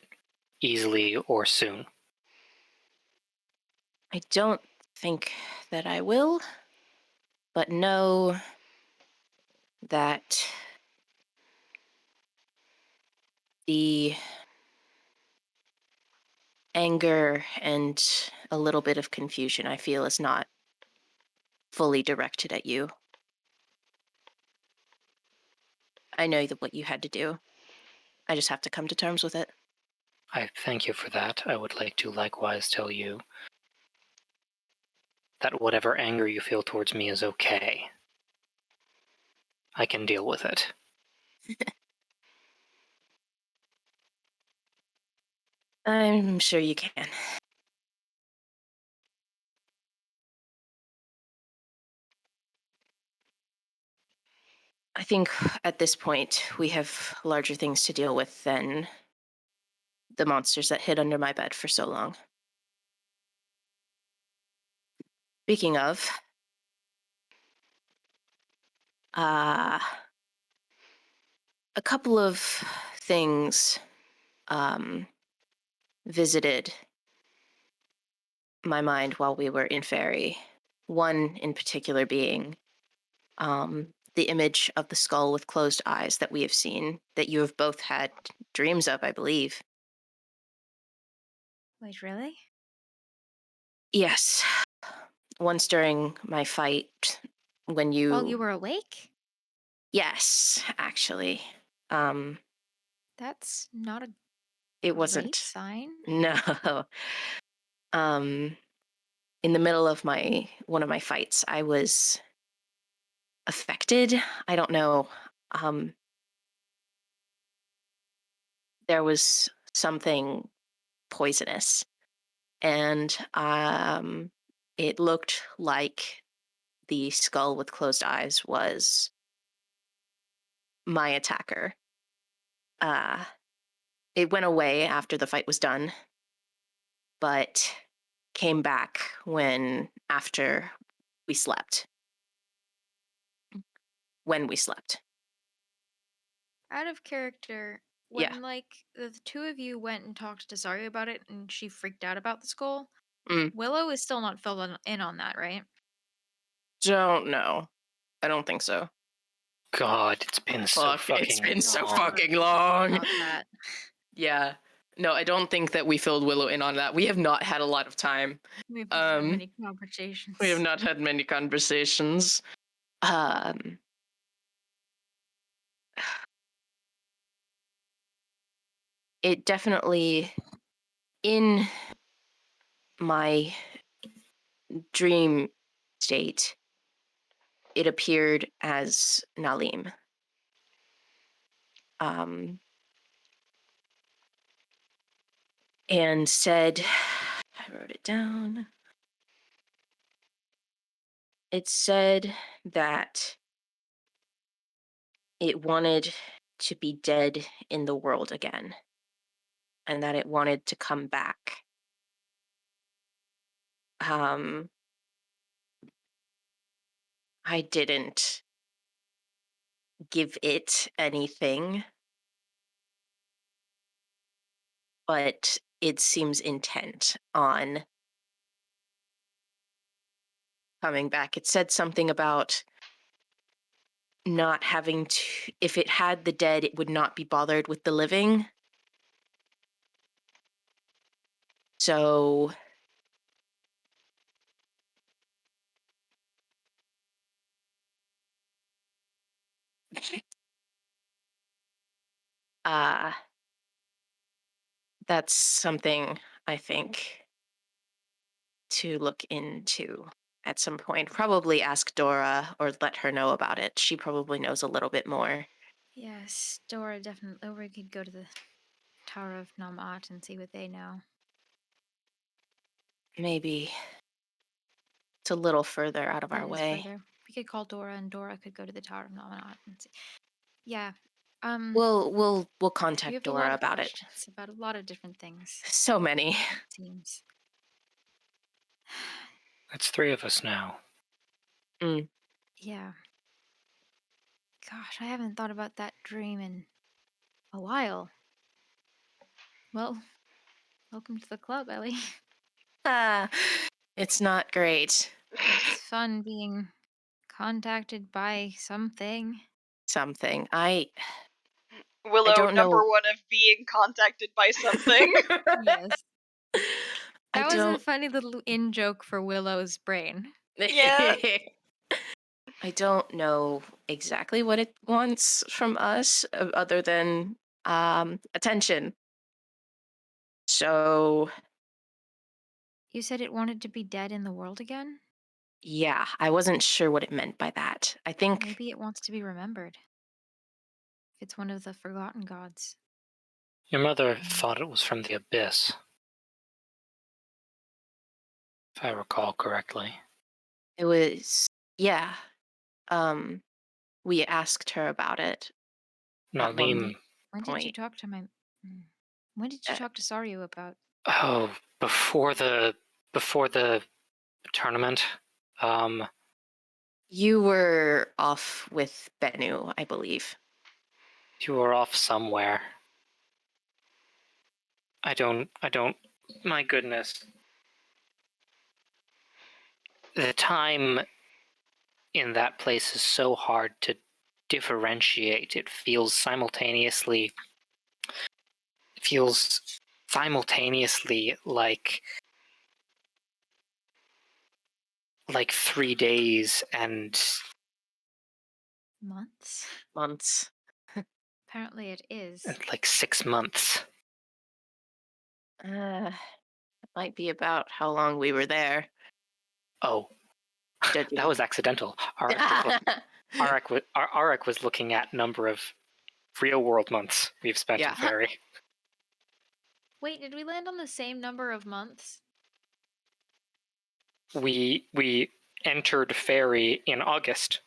easily or soon. I don't think that I will, but know that the anger and a little bit of confusion I feel is not fully directed at you. I know that what you had to do. I just have to come to terms with it. I thank you for that. I would like to likewise tell you that whatever anger you feel towards me is okay. I can deal with it. I'm sure you can. I think at this point we have larger things to deal with than the monsters that hid under my bed for so long. Speaking of, a couple of things visited my mind while we were in Fairy. One in particular being the image of the skull with closed eyes that we have seen, that you have both had dreams of, I believe. Wait, really? Yes. Once during my fight, when you... While you were awake? Yes, actually. That's not a It great wasn't... sign. No. In the middle of one of my fights, I was affected. I don't know. There was something poisonous, and it looked like the skull with closed eyes was my attacker. It went away after the fight was done, but came back after we slept. When we slept. Out of character, Yeah. when the two of you went and talked to Zari about it and she freaked out about the skull, Mm. Willow is still not filled in on that, right? Don't know. I don't think so. God, it's been so fucking It's been so long. fucking long. About that. Yeah. No, I don't think that we filled Willow in on that. We have not had a lot of time. We've had many conversations. We have not had many conversations. It definitely, in my dream state, it appeared as Nalim. And said, I wrote it down. It said that it wanted to be dead in the world again, and that it wanted to come back. I didn't give it anything, but it seems intent on coming back. It said something about not having to, if it had the dead, it would not be bothered with the living. So that's something I think to look into at some point. Probably ask Dora or let her know about it. She probably knows a little bit more. Yes, Dora definitely. Or we could go to the Tower of Namat and see what they know. Maybe it's a little further out of our way. Further. We could call Dora, and Dora could go to the Tower of Namat and see. Yeah. We'll We contact have a Dora lot of about it. questions about a lot of different things. So many. It seems. That's 3 of us now. Yeah. Gosh, I haven't thought about that dream in a while. Well, welcome to the club, Ellie. Ah, it's not great. It's fun being contacted by something. Something. I Willow, don't number know. one of being contacted by something. Yes. I That was a don't. funny little in joke for Willow's brain. Yeah. I don't know exactly what it wants from us, other than attention. So You said it wanted to be dead in the world again? yeah, I wasn't sure what it meant by that. I think Maybe it wants to be remembered. If it's one of the forgotten gods. Your mother thought it was from the abyss, if I recall correctly. it was. Yeah. Um, we asked her about it at one Nalim, When did you point. talk to my... When did you talk to Sario about... oh, before the tournament, You were off with Bennu, I believe. you were off somewhere. I don't, my goodness. The time in that place is so hard to differentiate. It feels simultaneously like 3 days and Months. Apparently it is. like 6 months. It might be about how long we were there. Oh, Judging. that was accidental. Arik was looking at number of real world months we've spent Yeah. in Fairy. Wait, did we land on the same number of months? We entered Fairy in August.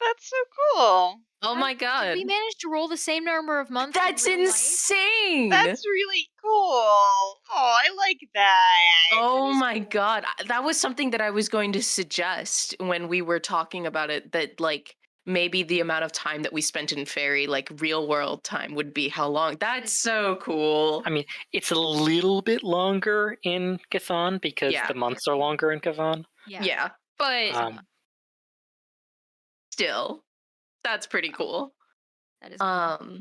That's so cool. Oh my Did god. we manage to roll the same number of months That's in real life? insane. That's really cool. Oh, I like that. Oh my god. That was something that I was going to suggest when we were talking about it, that like maybe the amount of time that we spent in Fairy, like real world time, would be how long. That's so cool. I mean, it's a little bit longer in Chthon because Yeah. the months are longer in Chthon. Yeah. But still, that's pretty cool. That is cool.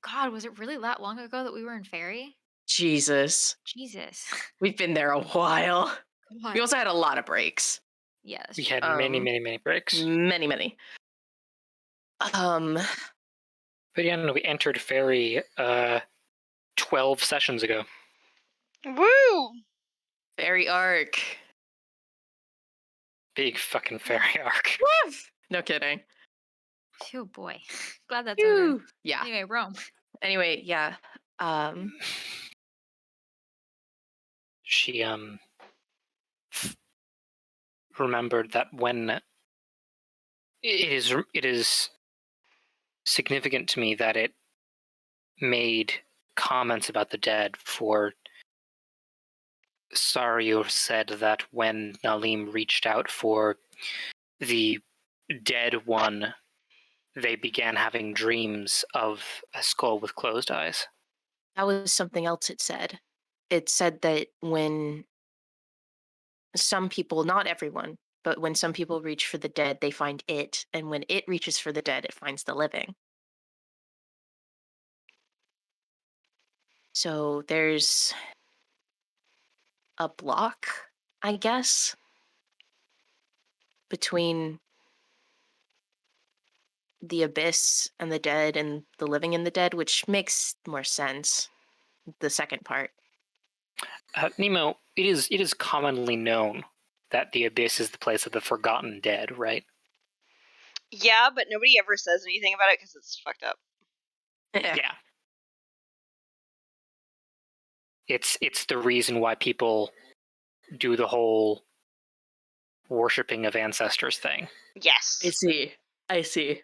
God, was it really that long ago that we were in Fairy? Jesus. Jesus. We've been there a while. God. We also had a lot of breaks. Yeah, that's We true. had many breaks. Many. But yeah, no, we entered Fairy 12 sessions ago. Woo! Fairy arc. Big fucking Fairy arc. No kidding. Oh boy. Glad that's over. Yeah. Anyway, Rome. Anyway, yeah. She remembered that when it is significant to me that it made comments about the dead. For Sario said that when Nalim reached out for the dead one, they began having dreams of a skull with closed eyes. That was something else it said. It said that when some people, not everyone, but when some people reach for the dead, they find it. And when it reaches for the dead, it finds the living. So there's a block, I guess, between the abyss and the dead and the living and the dead, which makes more sense. The second part. Nemo, it is commonly known that the abyss is the place of the forgotten dead, right? Yeah, but nobody ever says anything about it because it's fucked up. Yeah. It's the reason why people do the whole worshipping of ancestors thing. Yes. I see.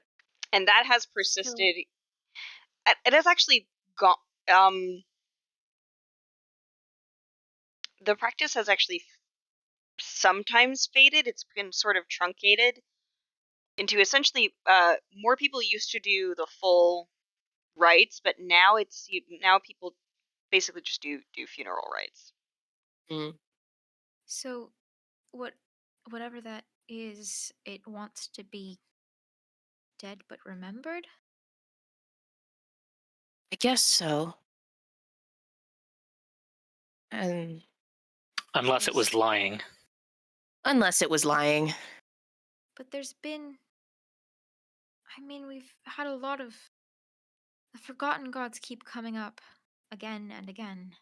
And that has persisted. It has actually gone. The practice has actually sometimes faded. It's been sort of truncated into essentially more people used to do the full rites, but now now people basically just do funeral rites. Mm. So, whatever that is, it wants to be dead but remembered? I guess so. And Unless it There's, was lying. unless it was lying. but there's been, I mean, we've had a lot of the forgotten gods keep coming up again and again.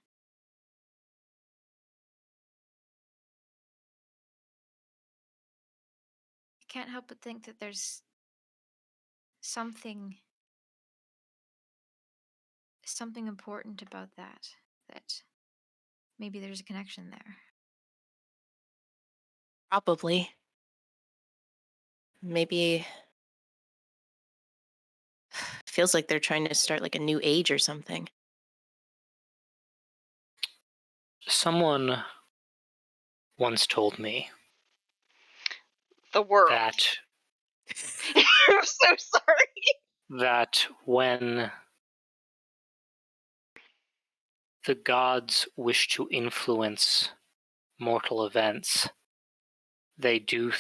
I can't help but think that there's something something important about that maybe there's a connection there. Probably. Maybe feels like they're trying to start like a new age or something. Someone once told me The world. that I'm so sorry. when the gods wish to influence mortal events, they do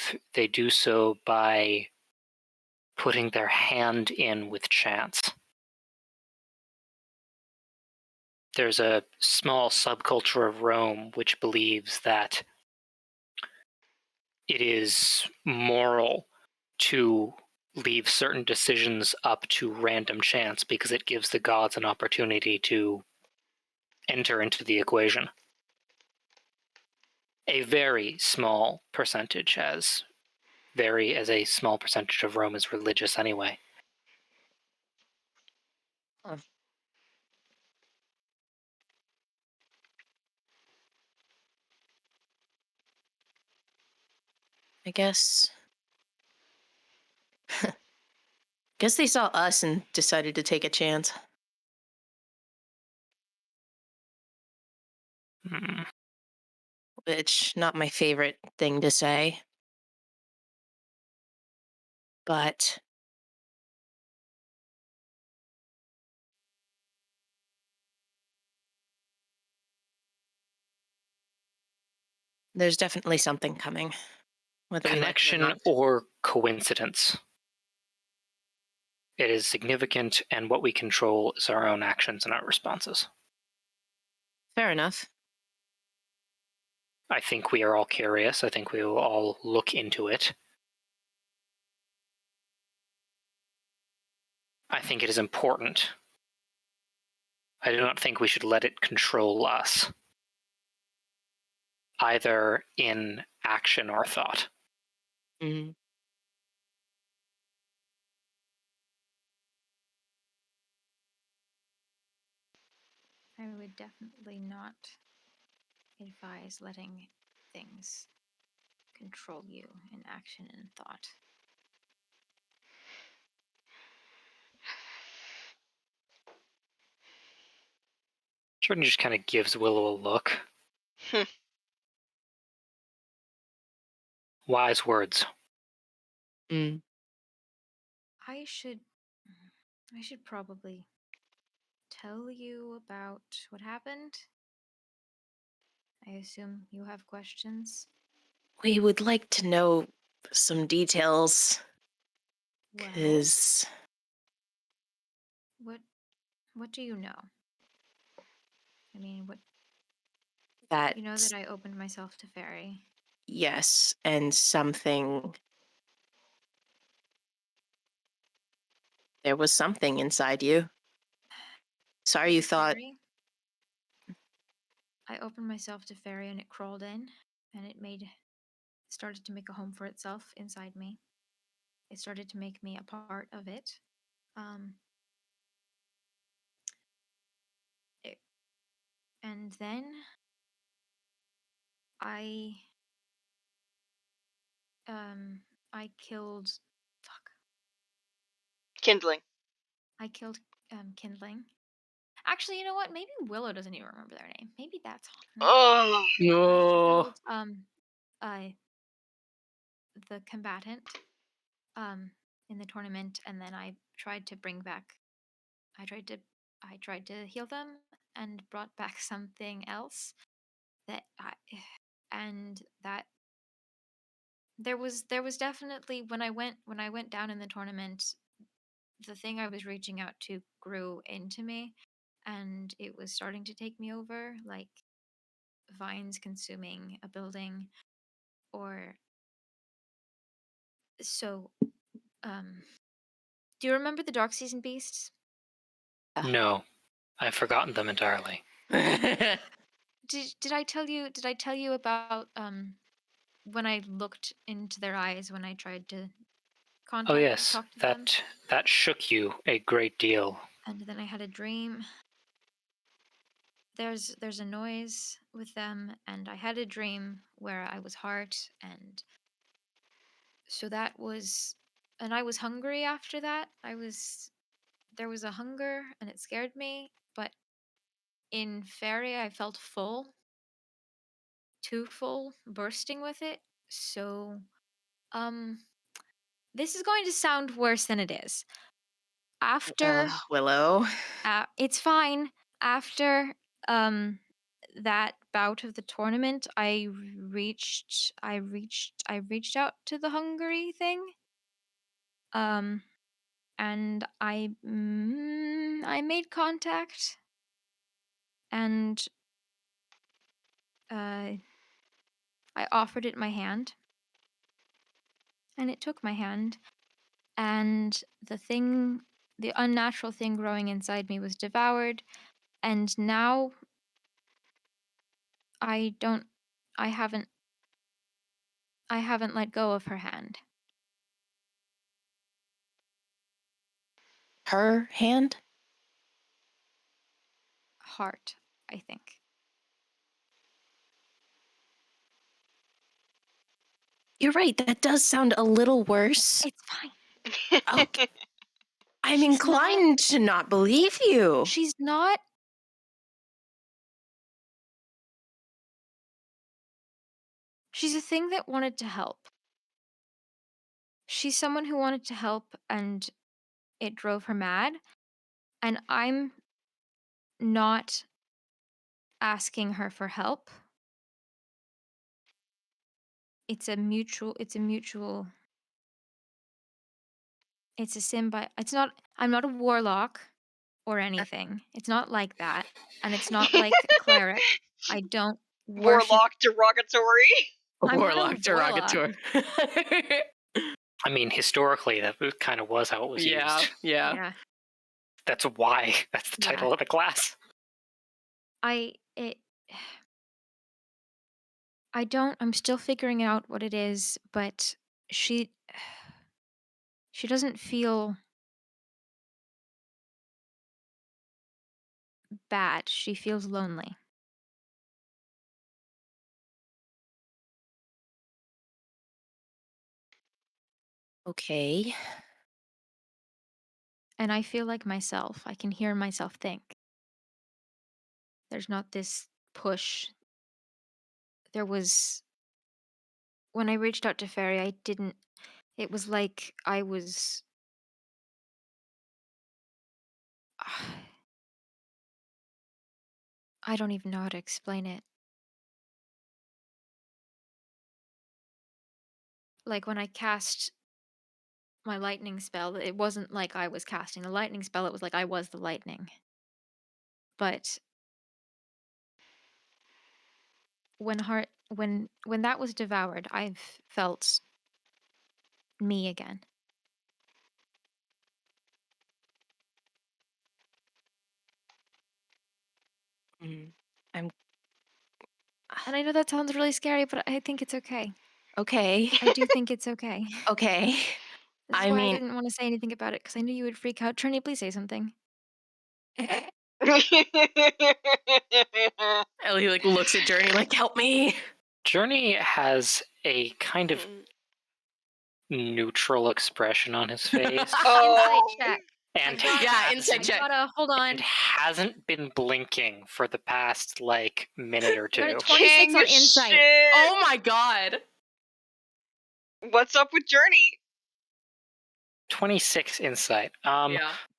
so by putting their hand in with chance. There's a small subculture of Rome which believes that it is moral to leave certain decisions up to random chance because it gives the gods an opportunity to enter into the equation. A very small percentage, as a small percentage of Rome is religious anyway. Huh. I guess. Guess they saw us and decided to take a chance. Hmm. Which, not my favorite thing to say. But there's definitely something coming, whether we like it or Connection not. or coincidence? It is significant, and what we control is our own actions and our responses. Fair enough. I think we are all curious. I think we will all look into it. I think it is important. I do not think we should let it control us, either in action or thought. Mm. I would definitely not advise letting things control you in action and thought. Jordan just kind of gives Willow a look. Wise words. Mm. I should I should probably tell you about what happened. I assume you have questions. We would like to know some details, Well, because what what do you know? I mean, what that, you know that I opened myself to fairy. yes, and something, there was something inside you. Sorry you A thought, fairy? I opened myself to fairy and it crawled in and started to make a home for itself inside me. It started to make me a part of it. Um, it and then I I killed fuck. Kindling. I killed Kindling. Actually, you know what? Maybe Willow doesn't even remember their name. Maybe that's no. Oh, I no. killed uh the combatant in the tournament, and then I tried to bring back I tried to heal them and brought back something else and that there was definitely when I went down in the tournament, the thing I was reaching out to grew into me, and it was starting to take me over, like vines consuming a building, or so. Do you remember the Dark Season beasts? No, I've forgotten them entirely. Did I tell you? Did I tell you about when I looked into their eyes when I tried to Oh yes, talk to them? that shook you a great deal. And then I had a dream. There's a noise with them, and I had a dream where I was heart, and so that was, and I was hungry after that. There was a hunger, and it scared me. But in fairy, I felt full, too full, bursting with it. So, um, this is going to sound worse than it is. After Willow. it's fine. After that bout of the tournament, I reached out to the hungry thing. And I made contact, and I offered it my hand, and it took my hand, and the unnatural thing growing inside me was devoured, and now I don't I haven't let go of her hand. Her hand? Heart, I think. You're right. That does sound a little worse. It's fine. Okay. I'm She's inclined to not believe you. She's not. She's a thing that wanted to help. She's someone who wanted to help, and it drove her mad. And I'm not asking her for help. It's a mutual. It's a symbiote. It's not. I'm not a warlock or anything. It's not like that, and it's not like a cleric. I don't worship. Warlock derogatory. I'm not a Warlock derogatory. I mean, historically, that kind of was how it was used. Yeah. That's why. That's the title of the class. I I'm still figuring out what it is, but she doesn't feel bad. She feels lonely. Okay. And I feel like myself. I can hear myself think. There's not this push. There was when I reached out to Fairy, I didn't it was like I was I don't even know how to explain it. Like when I cast my lightning spell, it wasn't like I was casting a lightning spell, it was like I was the lightning. But when that was devoured, I've felt me again. I'm And I know that sounds really scary, but I think it's okay. okay. I do think it's okay. Okay. This is why I didn't want to say anything about it, because I knew you would freak out. Trini, please say something. Ellie looks at Journey help me. Journey has a kind of neutral expression on his face. Oh. Insight check. And insight check. Hold on. And hasn't been blinking for the past minute or two. Got a 26 King on insight. shit. Oh my god. What's up with Journey? 26 insight.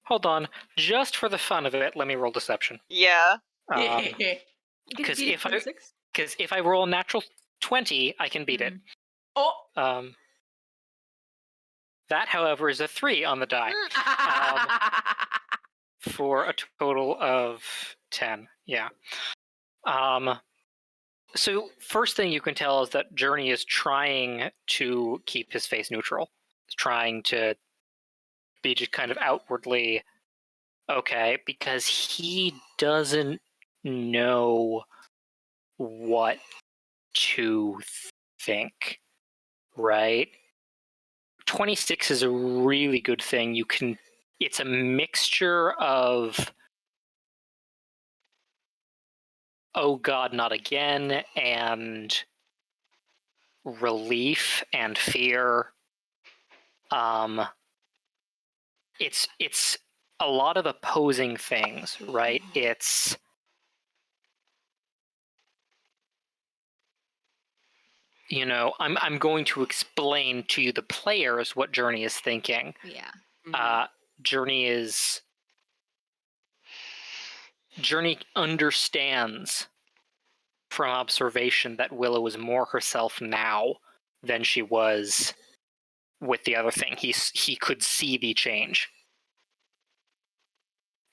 Hold on. Just for the fun of it, let me roll deception. Yeah. Because beat it if for I 6. because if I roll a natural 20, I can beat it. Oh. That, however, is a 3 on the die. For a total of 10. Yeah. So first thing you can tell is that Journey is trying to keep his face neutral. He's trying to be just kind of outwardly okay, because he doesn't know what to think, right? 26 is a really good thing. It's a mixture of oh god, not again, and relief and fear. It's a lot of opposing things, right? It's I'm going to explain to you the players what Journey is thinking. Yeah. Journey understands from observation that Willow is more herself now than she was with the other thing. He could see the change.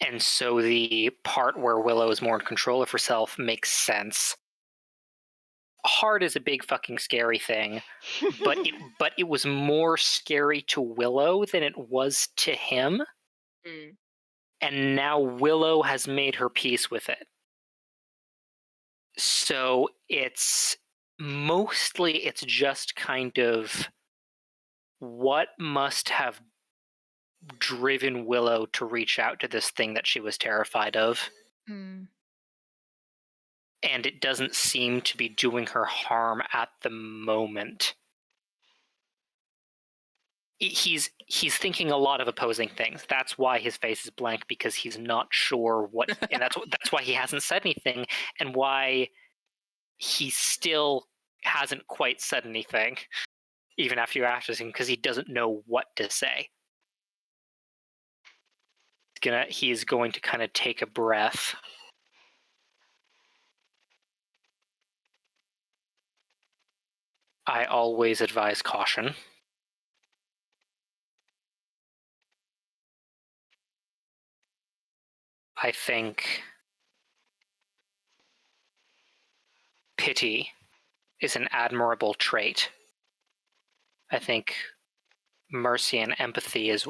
And so the part where Willow is more in control of herself makes sense. Heart is a big fucking scary thing, but it was more scary to Willow than it was to him. And now Willow has made her peace with it. So it's just kind of what must have driven Willow to reach out to this thing that she was terrified of. Mm. And it doesn't seem to be doing her harm at the moment. He's thinking a lot of opposing things. That's why his face is blank, because he's not sure what, and that's why he hasn't said anything, and why he still hasn't quite said anything, even after you asked him, because he doesn't know what to say. He's going to kind of take a breath. I always advise caution. I think pity is an admirable trait. I think mercy and empathy is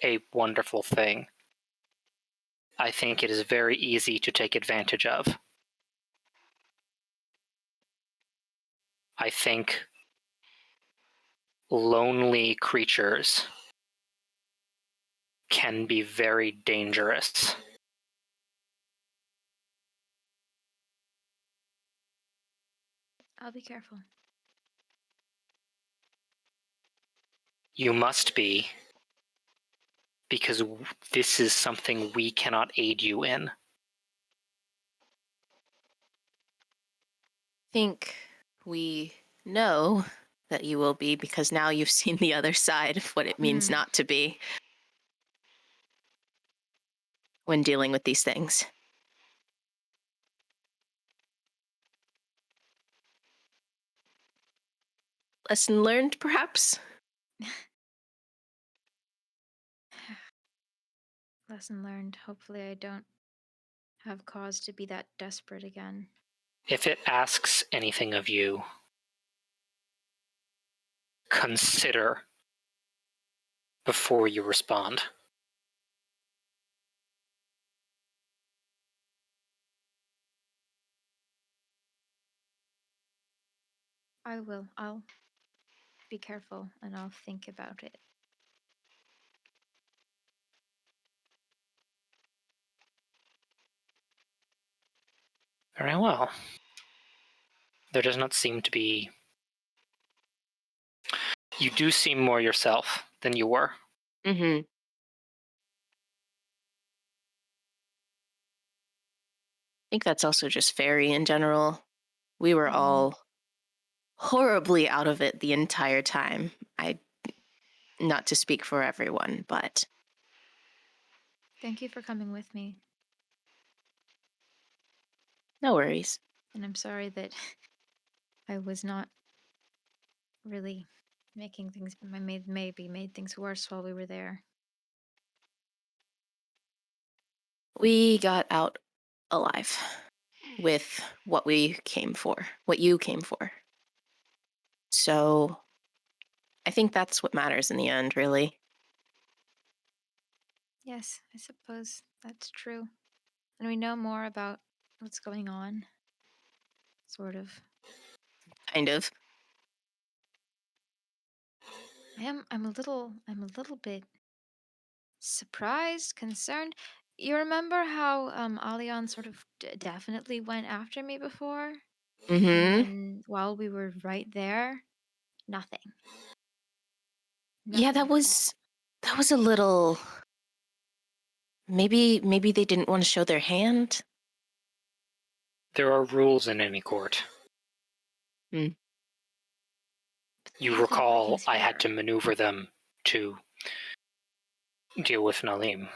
a wonderful thing. I think it is very easy to take advantage of. I think lonely creatures can be very dangerous. I'll be careful. You must be, because this is something we cannot aid you in. Think we know that you will be, because now you've seen the other side of what it means not to be when dealing with these things. Lesson learned, perhaps? Lesson learned. Hopefully I don't have cause to be that desperate again. If it asks anything of you, consider before you respond. I will. I'll be careful and I'll think about it. Very well. There does not seem to be... You do seem more yourself than you were. Mm-hmm. I think that's also just fairy in general. We were all horribly out of it the entire time. Not to speak for everyone, but Thank you for coming with me. No worries. And I'm sorry that I was not really making things, maybe made things worse while we were there. We got out alive with what we came for, what you came for. So I think that's what matters in the end, really. Yes, I suppose that's true. And we know more about what's going on. Sort of. Kind of. I'm a little bit surprised, concerned. You remember how Alion sort of definitely went after me before? And Mm-hmm. then while we were right there, nothing. Yeah, Nothing at all. that was a little. Maybe they didn't want to show their hand. There are rules in any court. Hmm. You Have no recall workings I had to here. maneuver them to deal with Nalim.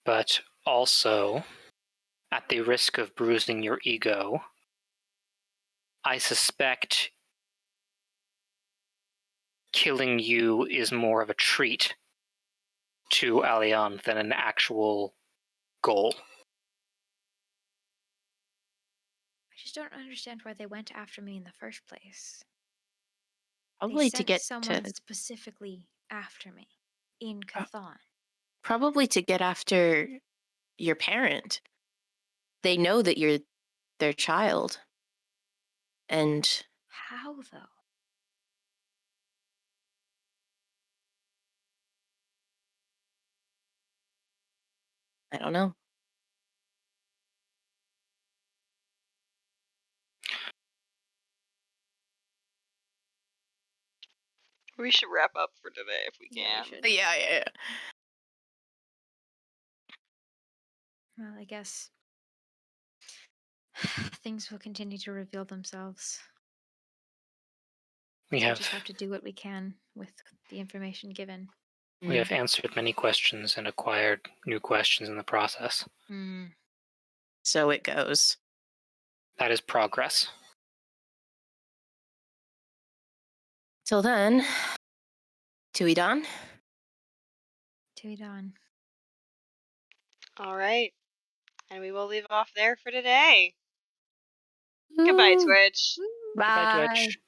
But also, at the risk of bruising your ego, I suspect killing you is more of a treat to Alion than an actual goal. I just don't understand why they went after me in the first place. They Probably to sent get someone specifically after me in Chthon. probably to get after your parent. They know that you're their child. And How though? I don't know. We should wrap up for today if we Yeah, we can. should. Yeah. Well, I guess things will continue to reveal themselves. We So we have just have to do what we can with the information given. we have answered many questions and acquired new questions in the process. So it goes. That is progress. Till then, Tui Don. Tui Don. All right. And we will leave off there for today. Goodbye, Twitch. Bye. Goodbye, Twitch.